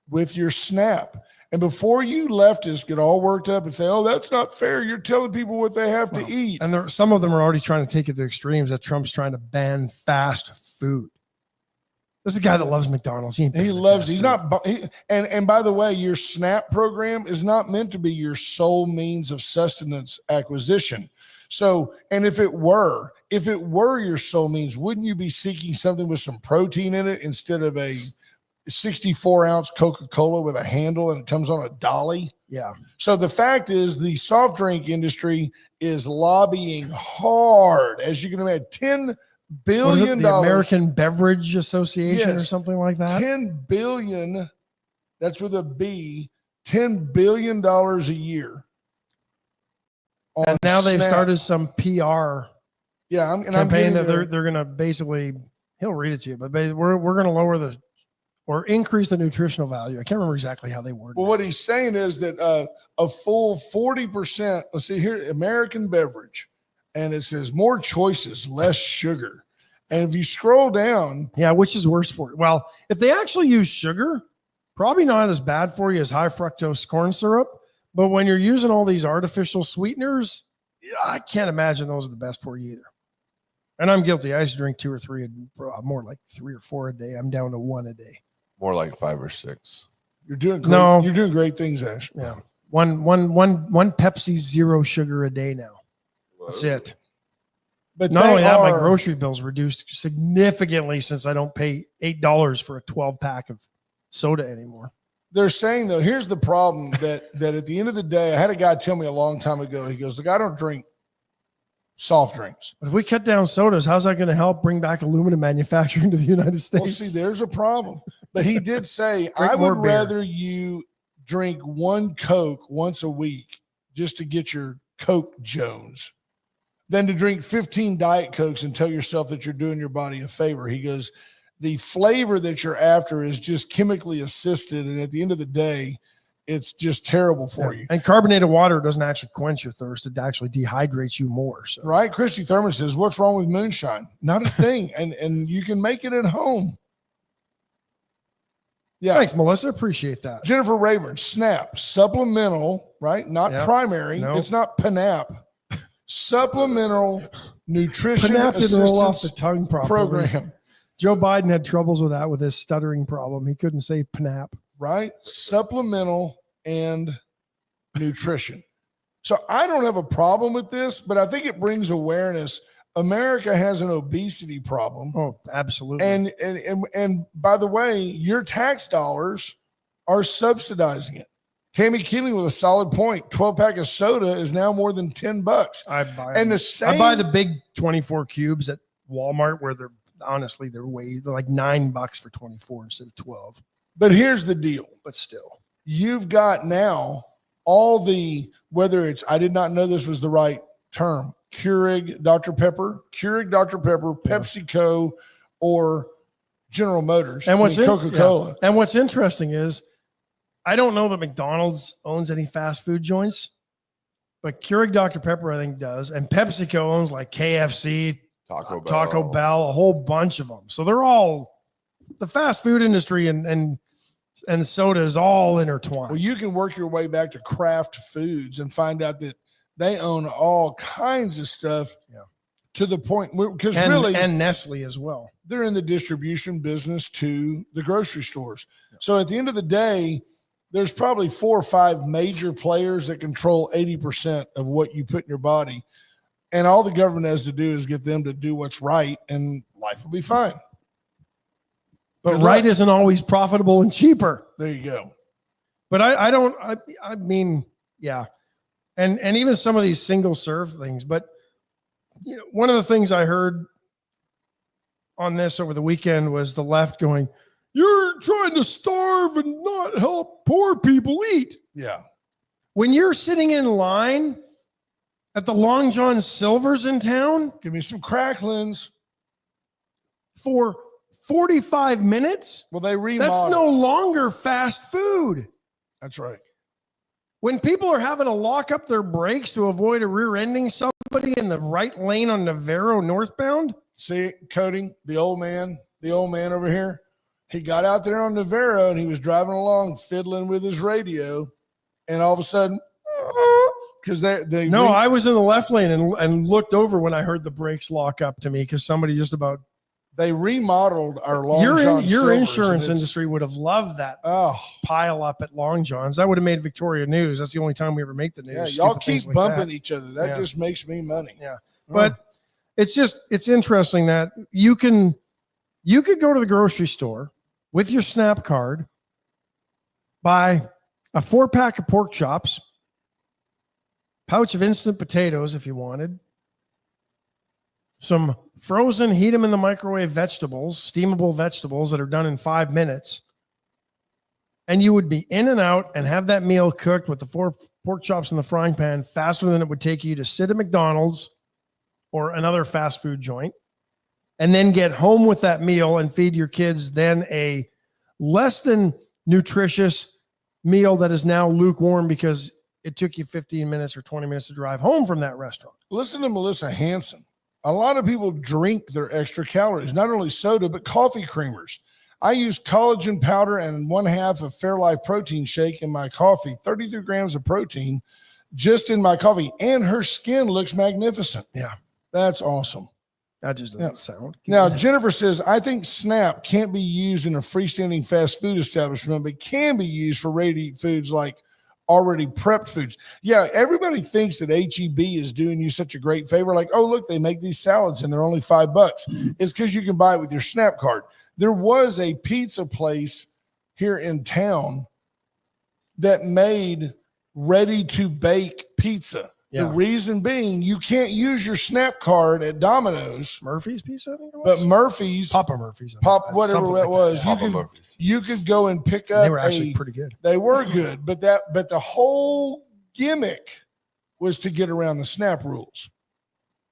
with your SNAP. And before you leftists get all worked up and say, oh, that's not fair, you're telling people what they have to eat. And some of them are already trying to take it to the extremes that Trump's trying to ban fast food. This is a guy that loves McDonald's. He loves, he's not, and by the way, your SNAP program is not meant to be your sole means of sustenance acquisition. So, and if it were your sole means, wouldn't you be seeking something with some protein in it instead of a 64-ounce Coca-Cola with a handle and it comes on a dolly? Yeah. So the fact is the soft drink industry is lobbying hard, as you can imagine, $10 billion. The American Beverage Association or something like that? $10 billion, that's with a B, $10 billion a year. And now they've started some PR campaign that they're going to basically, he'll read it to you, but we're going to lower or increase the nutritional value. I can't remember exactly how they worded it. Well, what he's saying is that a full 40%, let's see here, American Beverage, and it says more choices, less sugar. And if you scroll down. Yeah, which is worse for you? Well, if they actually use sugar, probably not as bad for you as high fructose corn syrup. But when you're using all these artificial sweeteners, I can't imagine those are the best for you either. And I'm guilty. I used to drink 2 or 3, more like 3 or 4 a day. I'm down to 1 a day. More like 5 or 6. You're doing great. No, you're doing great things, Ash. Yeah. One Pepsi, 0 sugar a day now. That's it. But not only that, my grocery bill's reduced significantly since I don't pay $8 for a 12-pack of soda anymore. They're saying, though, here's the problem that at the end of the day, I had a guy tell me a long time ago, he goes, look, I don't drink soft drinks. But if we cut down sodas, how's that going to help bring back aluminum manufacturing to the United States? Well, see, there's a problem. But he did say, I would rather you drink 1 Coke once a week just to get your Coke Jones than to drink 15 Diet Cokes and tell yourself that you're doing your body a favor. He goes, the flavor that you're after is just chemically assisted. And at the end of the day, it's just terrible for you. And carbonated water doesn't actually quench your thirst. It actually dehydrates you more. So. Right. Christy Thurman says, what's wrong with moonshine? Not a thing. and you can make it at home. Yeah. Thanks, Melissa. Appreciate that. Jennifer Rayburn, SNAP, supplemental, right? Not primary. Nope. It's not PNAP. Supplemental nutrition PNAP didn't roll off the assistance tongue properly. program Joe Biden had troubles with that with his stuttering problem. He couldn't say PNAP. Right? Supplemental and nutrition. So I don't have a problem with this, but I think it brings awareness. America has an obesity problem. Oh, absolutely. And by the way, your tax dollars are subsidizing it. Tammy Keeling with a solid point. 12-pack of soda is now more than $10. I buy And them. the same, I buy the big 24 cubes at Walmart where they're like $9 for 24 instead of 12. but here's the deal. But still, You've got now all the, whether it's, I did not know this was the right term, Keurig Dr. Pepper, PepsiCo, or General Motors, and Coca-Cola. yeah. And what's interesting is, I don't know that McDonald's owns any fast food joints, but Keurig Dr. Pepper, I think, does. And PepsiCo owns like KFC, Taco Bell, a whole bunch of them. So they're all, the fast food industry and soda is all intertwined. Well, you can work your way back to Kraft Foods and find out that they own all kinds of stuff to the point because really, and Nestle as well. They're in the distribution business to the grocery stores. Yeah. So at the end of the day, there's probably 4 or 5 major players that control 80% of what you put in your body. And all the government has to do is get them to do what's right, and life will be fine. But right isn't always profitable and cheaper. There you go. But I mean, yeah. And even some of these single serve things. But you know, one of the things I heard on this over the weekend was the left going, "You're trying to starve and not help poor people eat." Yeah. When you're sitting in line at the Long John Silver's in town, give me some cracklins for 45 minutes. Well, they remodeled. That's no longer fast food. That's right. When people are having to lock up their brakes to avoid a rear-ending somebody in the right lane on Navarro northbound. See, Cody, the old man over here, he got out there on Navarro and he was driving along fiddling with his radio, and all of a sudden, because I was in the left lane and looked over when I heard the brakes lock up to me because somebody just about. They remodeled our Long John Your insurance industry would have loved that pile up at Long John's. That would have made Victoria news. That's the only time we ever make the news. Yeah, y'all keep bumping each other. That just makes me money. Yeah. But it's interesting that you could go to the grocery store with your SNAP card, buy a 4-pack of pork chops, pouch of instant potatoes if you wanted, some frozen, heat them in the microwave vegetables, steamable vegetables that are done in 5 minutes. And you would be in and out and have that meal cooked with the 4 pork chops in the frying pan faster than it would take you to sit at McDonald's or another fast food joint, and then get home with that meal and feed your kids then a less than nutritious meal that is now lukewarm because it took you 15 minutes or 20 minutes to drive home from that restaurant. Listen to Melissa Hansen. A lot of people drink their extra calories, not only soda, but coffee creamers. I use collagen powder and 1/2 of Fairlife protein shake in my coffee, 33 grams of protein just in my coffee. And her skin looks magnificent. Yeah. That's awesome. That just doesn't sound. Now, Jennifer says, I think SNAP can't be used in a freestanding fast food establishment, but can be used for ready-to-eat foods like already prepped foods. Yeah, everybody thinks that HEB is doing you such a great favor. Like, oh, look, they make these salads and they're only $5. It's because you can buy it with your SNAP card. There was a pizza place here in town that made ready-to-bake pizza. Yeah. The reason being, you can't use your SNAP card at Domino's. Murphy's Pizza, I think it was. But Murphy's. Papa Murphy's. Whatever it was. You could go and pick up. They were actually pretty good. They were good. But the whole gimmick was to get around the SNAP rules,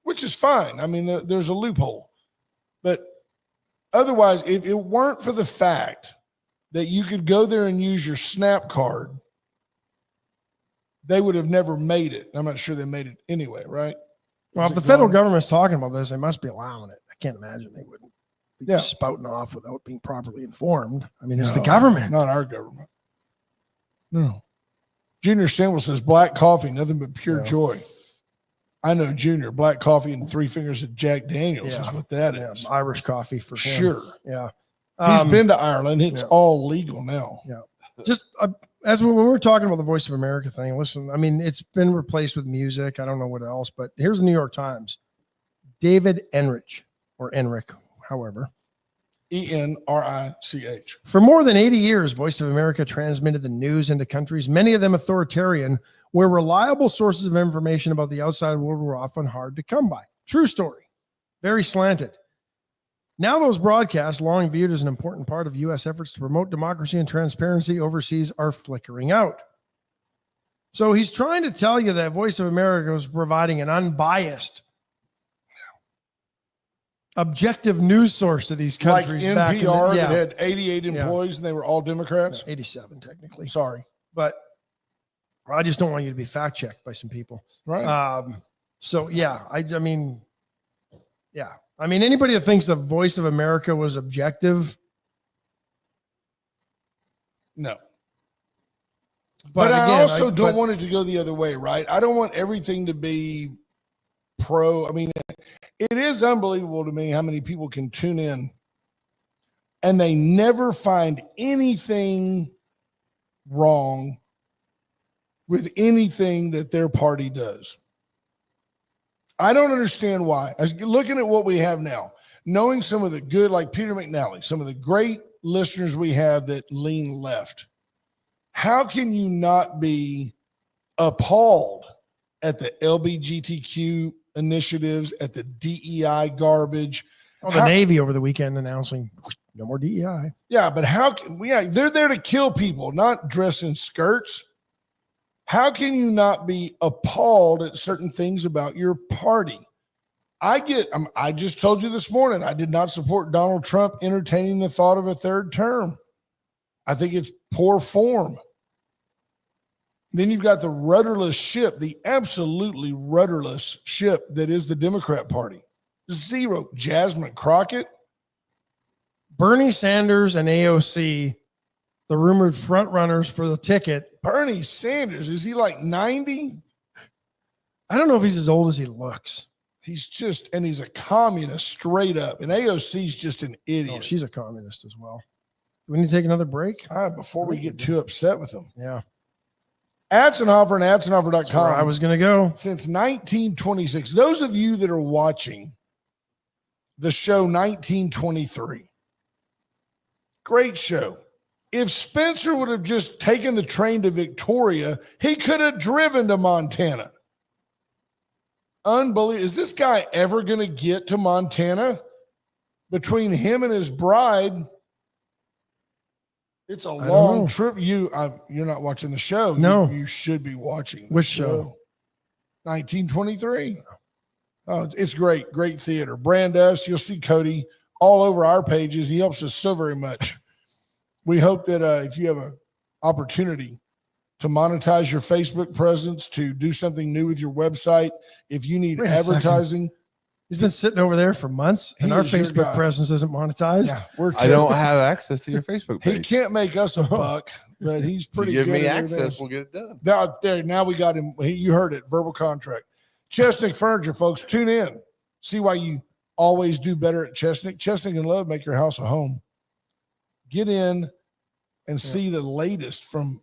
which is fine. I mean, there's a loophole. But otherwise, if it weren't for the fact that you could go there and use your SNAP card, they would have never made it. I'm not sure they made it anyway, right? Well, if the federal government's talking about this, they must be allowing it. I can't imagine they wouldn't be spouting off without being properly informed. I mean, it's the government. Not our government. No. Junior Sandwell says, black coffee, nothing but pure joy. I know Junior, black coffee and 3 fingers of Jack Daniels is what that is. Irish coffee for him. Sure. Yeah. He's been to Ireland. It's all legal now. Yeah. Just when we were talking about the Voice of America thing, listen, I mean, it's been replaced with music. I don't know what else, but here's the New York Times. David Enrich, or Enric, however. Enrich. For more than 80 years, Voice of America transmitted the news into countries, many of them authoritarian, where reliable sources of information about the outside world were often hard to come by. True story. Very slanted. Now those broadcasts, long viewed as an important part of U.S. efforts to promote democracy and transparency overseas, are flickering out. So he's trying to tell you that Voice of America was providing an unbiased, objective news source to these countries. Like back NPR that had 88 employees and they were all Democrats? 87 technically. Sorry. But I just don't want you to be fact checked by some people. Right. So yeah, I mean, anybody that thinks the Voice of America was objective. No. But again, I also don't but want it to go the other way, right? I don't want everything to be pro. I mean, it is unbelievable to me how many people can tune in and they never find anything wrong with anything that their party does. I don't understand why. I was looking at what we have now, knowing some of the good, like Peter McNally, some of the great listeners we have that lean left. How can you not be appalled at the LGBTQ initiatives, at the DEI garbage? The Navy over the weekend announcing no more DEI. Yeah, but how can they're there to kill people, not dress in skirts. How can you not be appalled at certain things about your party? I just told you this morning, I did not support Donald Trump entertaining the thought of a third term. I think it's poor form. Then you've got the rudderless ship, the absolutely rudderless ship that is the Democrat Party. Zero. Jasmine Crockett. Bernie Sanders and AOC, the rumored front runners for the ticket. Bernie Sanders, is he like 90? I don't know if he's as old as he looks. And he's a communist straight up. And AOC's just an idiot. Oh, she's a communist as well. Do we need to take another break? Before we get too upset with him. Yeah. Atzenhofer and Atzenhofer.com. I was going to go. Since 1926. Those of you that are watching the show 1923, great show. If Spencer would have just taken the train to Victoria, he could have driven to Montana. Unbelievable. Is this guy ever going to get to Montana? Between him and his bride, it's a long trip. You're not watching the show. No. You should be watching. Which show? 1923. Oh, it's great. Great theater. Brand us. You'll see Cody all over our pages. He helps us so very much. We hope that if you have an opportunity to monetize your Facebook presence, to do something new with your website, if you need advertising. He's been sitting over there for months, and our Facebook presence isn't monetized. Yeah, I don't have access to your Facebook page. He can't make us a buck, but he's pretty good. Give me access, we'll get it done. Now we got him. You heard it, verbal contract. Chestnut Furniture, folks, tune in. See why you always do better at Chestnut. Chestnut and Love make your house a home. Get in and see the latest from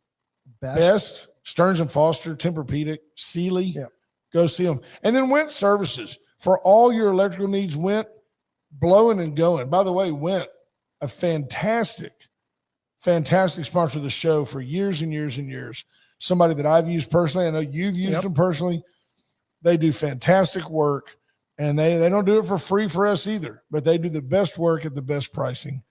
Best, Stearns and Foster, Tempur-Pedic, Sealy. Yeah. Go see them. And then Went Services. For all your electrical needs, Went, blowing and going. By the way, Went, a fantastic sponsor of the show for years and years and years. Somebody that I've used personally. I know you've used them personally. They do fantastic work, and they don't do it for free for us either, but they do the best work at the best pricing.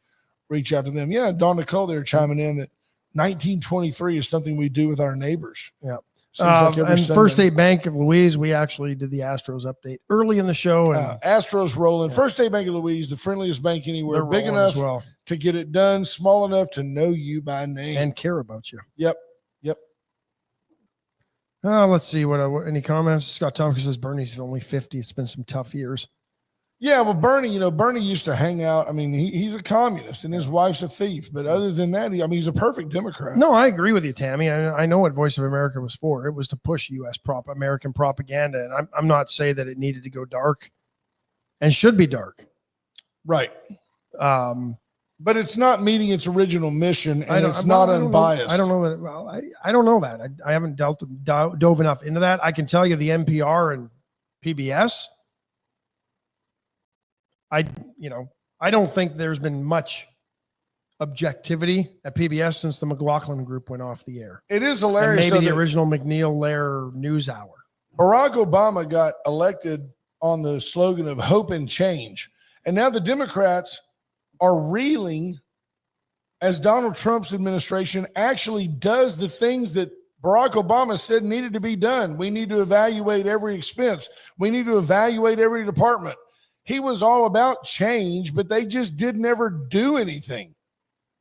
Reach out to them. Yeah, Don Nicole there chiming in that 1923 is something we do with our neighbors. Yeah. Like and Sunday. First State Bank of Louise, we actually did the Astros update early in the show. And Astros rolling. Yeah. First State Bank of Louise, the friendliest bank anywhere. Big enough to get it done, small enough to know you by name. And care about you. Yep. Let's see. What any comments? Scott Tompkins says Bernie's only 50. It's been some tough years. Yeah, well, Bernie used to hang out. I mean, he's a communist and his wife's a thief. But other than that, he's a perfect Democrat. No, I agree with you, Tammy. I know what Voice of America was for. It was to push U.S. American propaganda. And I'm not saying that it needed to go dark and should be dark. Right. But it's not meeting its original mission, and it's not unbiased. I don't know that. Well, I don't know that. I haven't dove enough into that. I can tell you the NPR and PBS. I don't think there's been much objectivity at PBS since the McLaughlin Group went off the air. It is hilarious. And maybe the original McNeil-Lair News Hour. Barack Obama got elected on the slogan of hope and change. And now the Democrats are reeling as Donald Trump's administration actually does the things that Barack Obama said needed to be done. We need to evaluate every expense. We need to evaluate every department. He was all about change, but they just did never do anything.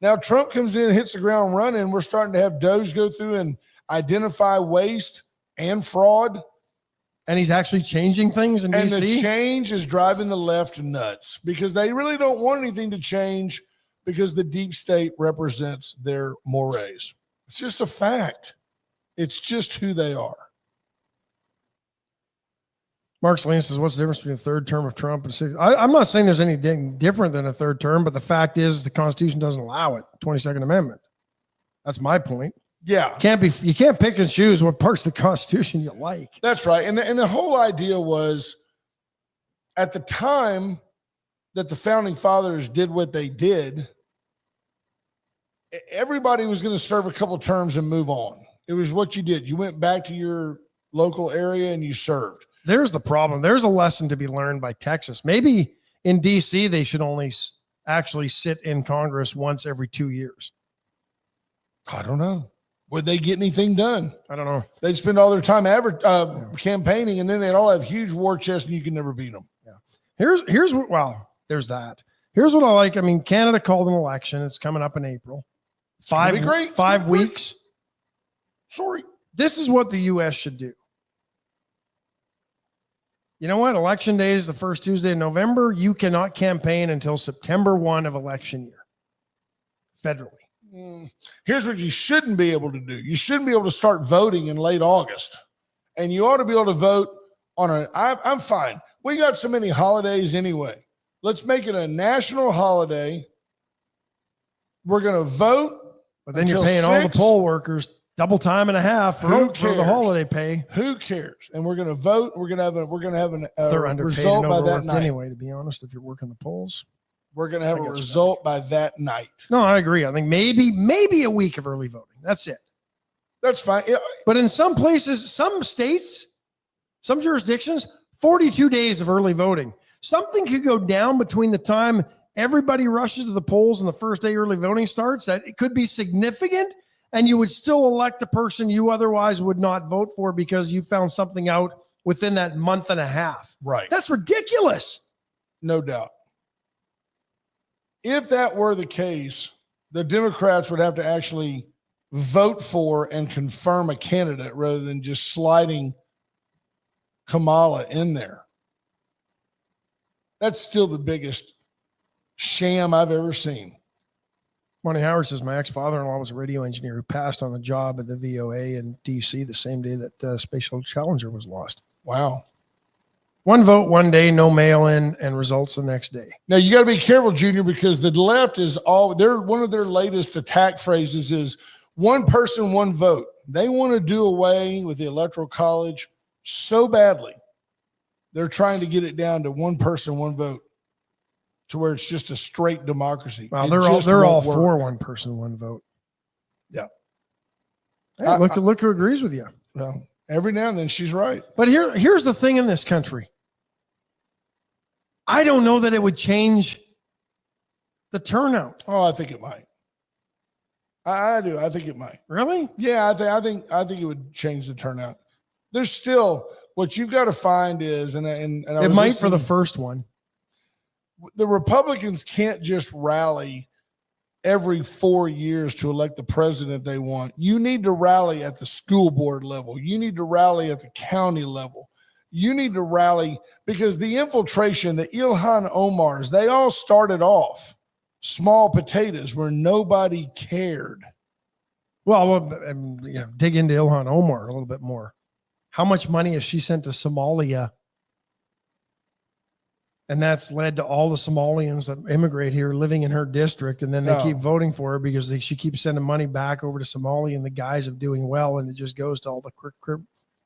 Now Trump comes in, hits the ground running. We're starting to have DOJ go through and identify waste and fraud. And he's actually changing things in And D.C.? the change is driving the left nuts because they really don't want anything to change because the deep state represents their mores. It's just a fact. It's just who they are. Mark Salinas says, what's the difference between a third term of Trump and six? I'm not saying there's anything different than a third term, but the fact is the Constitution doesn't allow it. 22nd Amendment. That's my point. Yeah. You can't pick and choose what parts of the Constitution you like. That's right. And the whole idea was at the time that the founding fathers did what they did, everybody was going to serve a couple terms and move on. It was what you did. You went back to your local area and you served. There's the problem. There's a lesson to be learned by Texas. Maybe in D.C. they should only actually sit in Congress once every 2 years. I don't know. Would they get anything done? I don't know. They'd spend all their time campaigning, and then they'd all have huge war chests, and you can never beat them. Yeah. Here's what. Well, there's that. Here's what I like. I mean, Canada called an election. It's coming up in April. 5 weeks. Sorry. This is what the U.S. should do. You know what? Election day is the first Tuesday in November. You cannot campaign until September 1 of election year, federally. Here's what you shouldn't be able to do. You shouldn't be able to start voting in late August. And you ought to be able to vote on I'm fine. We got so many holidays anyway. Let's make it a national holiday. We're going to vote. But then you're paying all the poll workers double time and a half for the holiday pay. Who cares? And we're going to vote. We're going to have They're underpaid result and by that overworked night. Anyway, to be honest, if you're working the polls. We're going to have a result by that night. No, I agree. I think maybe a week of early voting. That's it. That's fine. But in some places, some states, some jurisdictions, 42 days of early voting. Something could go down between the time everybody rushes to the polls and the first day early voting starts that it could be significant, and you would still elect a person you otherwise would not vote for because you found something out within that month and a half. Right. That's ridiculous. No doubt. If that were the case, the Democrats would have to actually vote for and confirm a candidate rather than just sliding Kamala in there. That's still the biggest sham I've ever seen. Monty Howard says, my ex-father-in-law was a radio engineer who passed on the job at the VOA in D.C. the same day that Space Shuttle Challenger was lost. Wow. One vote one day, no mail-in, and results the next day. Now, you got to be careful, Junior, because the left is one of their latest attack phrases is one person, one vote. They want to do away with the Electoral College so badly. They're trying to get it down to one person, one vote, to where it's just a straight democracy. Well, they're all for one person, one vote. Yeah. Hey, look who agrees with you. Well, every now and then she's right. But here's the thing in this country. I don't know that it would change the turnout. Oh, I think it might. I do. I think it might. Really? Yeah, I think it would change the turnout. There's still what you've got to find is, and it might for the first one. The Republicans can't just rally every 4 years to elect the president they want. You need to rally at the school board level. You need to rally at the county level. You need to rally because the infiltration, the Ilhan Omars, they all started off small potatoes where nobody cared. Well, dig into Ilhan Omar a little bit more. How much money has she sent to Somalia? And that's led to all the Somalians that immigrate here living in her district. And then they keep voting for her because she keeps sending money back over to Somalia in the guise of doing well. And it just goes to all the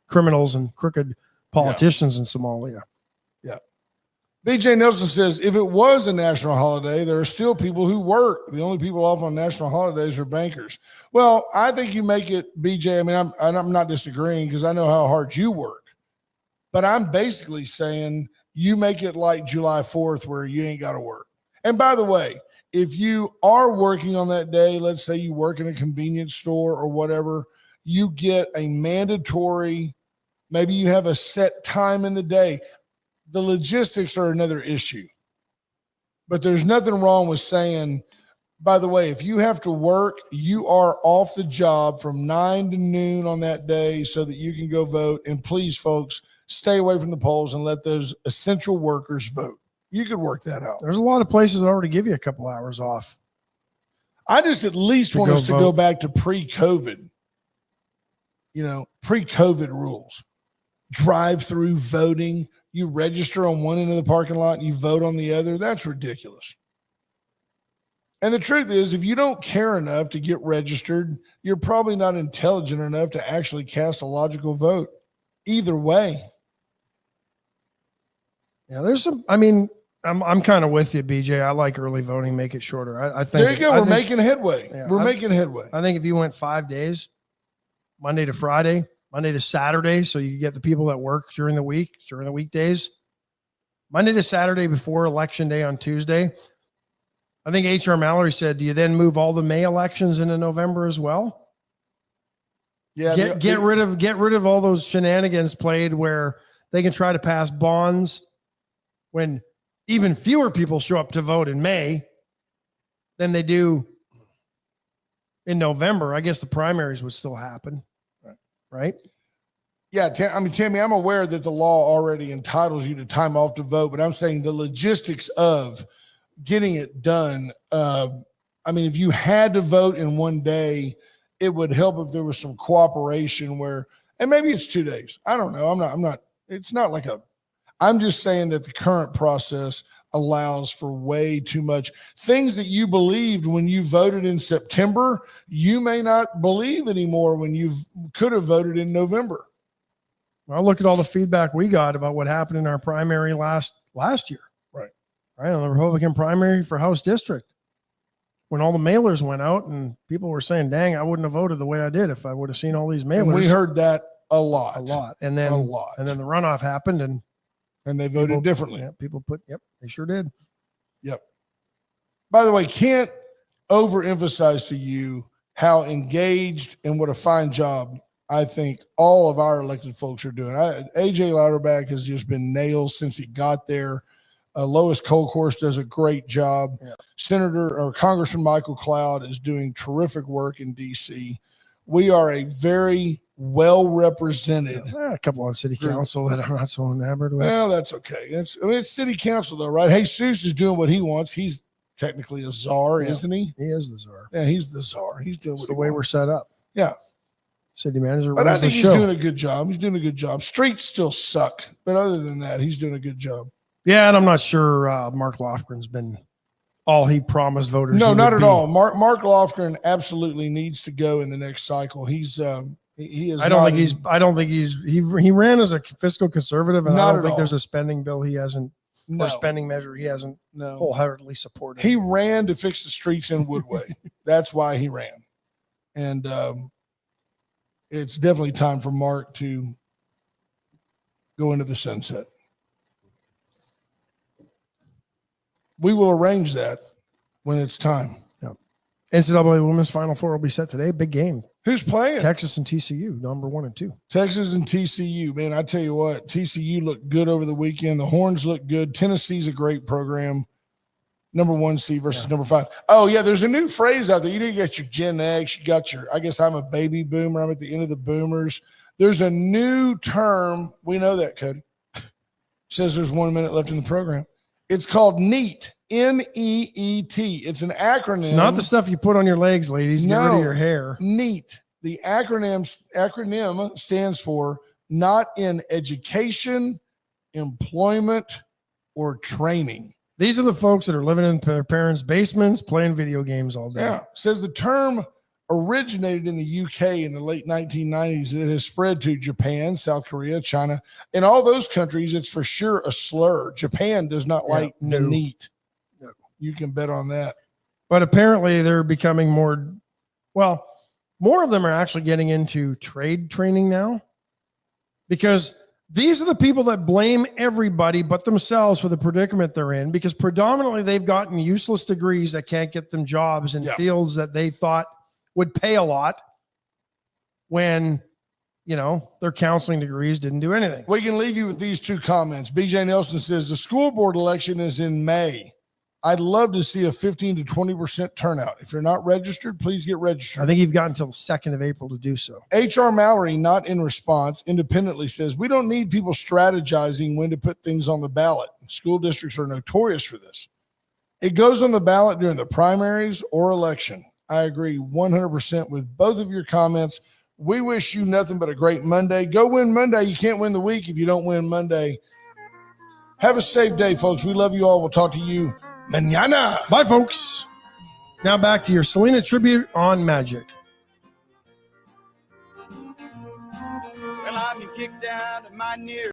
criminals and crooked politicians in Somalia. Yeah. BJ Nelson says, if it was a national holiday, there are still people who work. The only people off on national holidays are bankers. Well, I think you make it, BJ. I mean, I'm not disagreeing because I know how hard you work. But I'm basically saying you make it like July 4th where you ain't got to work. And by the way, if you are working on that day, let's say you work in a convenience store or whatever, you get a mandatory, maybe you have a set time in the day. The logistics are another issue. But there's nothing wrong with saying, by the way, if you have to work, you are off the job from 9 to noon on that day so that you can go vote. And please, folks, stay away from the polls and let those essential workers vote. You could work that out. There's a lot of places that already give you a couple hours off. I just at least want us to go back to pre-COVID, pre-COVID rules. Drive-through voting. You register on one end of the parking lot and you vote on the other. That's ridiculous. And the truth is, if you don't care enough to get registered, you're probably not intelligent enough to actually cast a logical vote. Either way. Yeah, there's some, I'm kind of with you, BJ. I like early voting, make it shorter. I think there you go. We're making headway. Yeah, we're making headway. I think if you went 5 days, Monday to Friday, Monday to Saturday, so you get the people that work during the week, during the weekdays, Monday to Saturday before election day on Tuesday. I think H.R. Mallory said, do you then move all the May elections into November as well? Yeah. Get rid of all those shenanigans played where they can try to pass bonds when even fewer people show up to vote in May than they do in November. I guess the primaries would still happen. Right? Yeah, Tammy, I'm aware that the law already entitles you to time off to vote, but I'm saying the logistics of getting it done. If you had to vote in one day, it would help if there was some cooperation and maybe it's 2 days. I don't know. I'm just saying that the current process allows for way too much things that you believed when you voted in September. You may not believe anymore when you could have voted in November. Well, look at all the feedback we got about what happened in our primary last year. Right. On the Republican primary for House District, when all the mailers went out and people were saying, dang, I wouldn't have voted the way I did if I would have seen all these mailers. And we heard that a lot. And then the runoff happened and they voted differently. Yeah, they sure did. Yep. By the way, can't overemphasize to you how engaged and what a fine job I think all of our elected folks are doing. AJ Louderback has just been nails since he got there. Lois Colcourse does a great job. Yeah. Senator or Congressman Michael Cloud is doing terrific work in D.C. We are a very well represented. A couple on city council that I'm not so enamored with. Well, that's okay. It's city council though, right? Hey, Jesus is doing what he wants. He's technically a czar, isn't he? He is the czar. Yeah, he's the czar. He's doing the way we're set up. Yeah. City manager. But I think he's doing a good job. He's doing a good job. Streets still suck, but other than that, he's doing a good job. Yeah, and I'm not sure Mark Lofgren's been all he promised voters. No, not at all. Mark Lofgren absolutely needs to go in the next cycle. He is. I don't think he ran as a fiscal conservative, and I don't think there's a spending bill he hasn't or spending measure he hasn't wholeheartedly supported. He ran to fix the streets in Woodway. That's why he ran, and it's definitely time for Mark to go into the sunset. We will arrange that when it's time. Yeah. NCAA Women's Final Four will be set today. Big game. Who's playing? Texas and TCU, number 1 and 2. Texas and TCU. Man, I tell you what, TCU looked good over the weekend. The Horns look good. Tennessee's a great program. Number 1 seed versus number 5. Oh, yeah, there's a new phrase out there. You didn't get your Gen X. You got I guess I'm a baby boomer. I'm at the end of the boomers. There's a new term. We know that, Cody. Says there's 1 minute left in the program. It's called NEAT, N-E-E-T. It's an acronym. It's not the stuff you put on your legs, ladies. Get rid of your hair. NEAT. The acronym stands for not in education, employment, or training. These are the folks that are living in their parents' basements, playing video games all day. Yeah. Says the term originated in the UK in the late 1990s. It has spread to Japan, South Korea, China. In all those countries, it's for sure a slur. Japan does not like the NEAT. No. You can bet on that. But apparently they're becoming more of them are actually getting into trade training now, because these are the people that blame everybody but themselves for the predicament they're in, because predominantly they've gotten useless degrees that can't get them jobs in fields that they thought would pay a lot when, their counseling degrees didn't do anything. We can leave you with these two comments. BJ Nelson says the school board election is in May. I'd love to see a 15 to 20% turnout. If you're not registered, please get registered. I think you've got until the 2nd of April to do so. HR Mallory, not in response, independently says, we don't need people strategizing when to put things on the ballot. School districts are notorious for this. It goes on the ballot during the primaries or election. I agree 100% with both of your comments. We wish you nothing but a great Monday. Go win Monday. You can't win the week if you don't win Monday. Have a safe day, folks. We love you all. We'll talk to you mañana. Bye, folks. Now back to your Selena tribute on Magic. Well, I've been kicked out of my near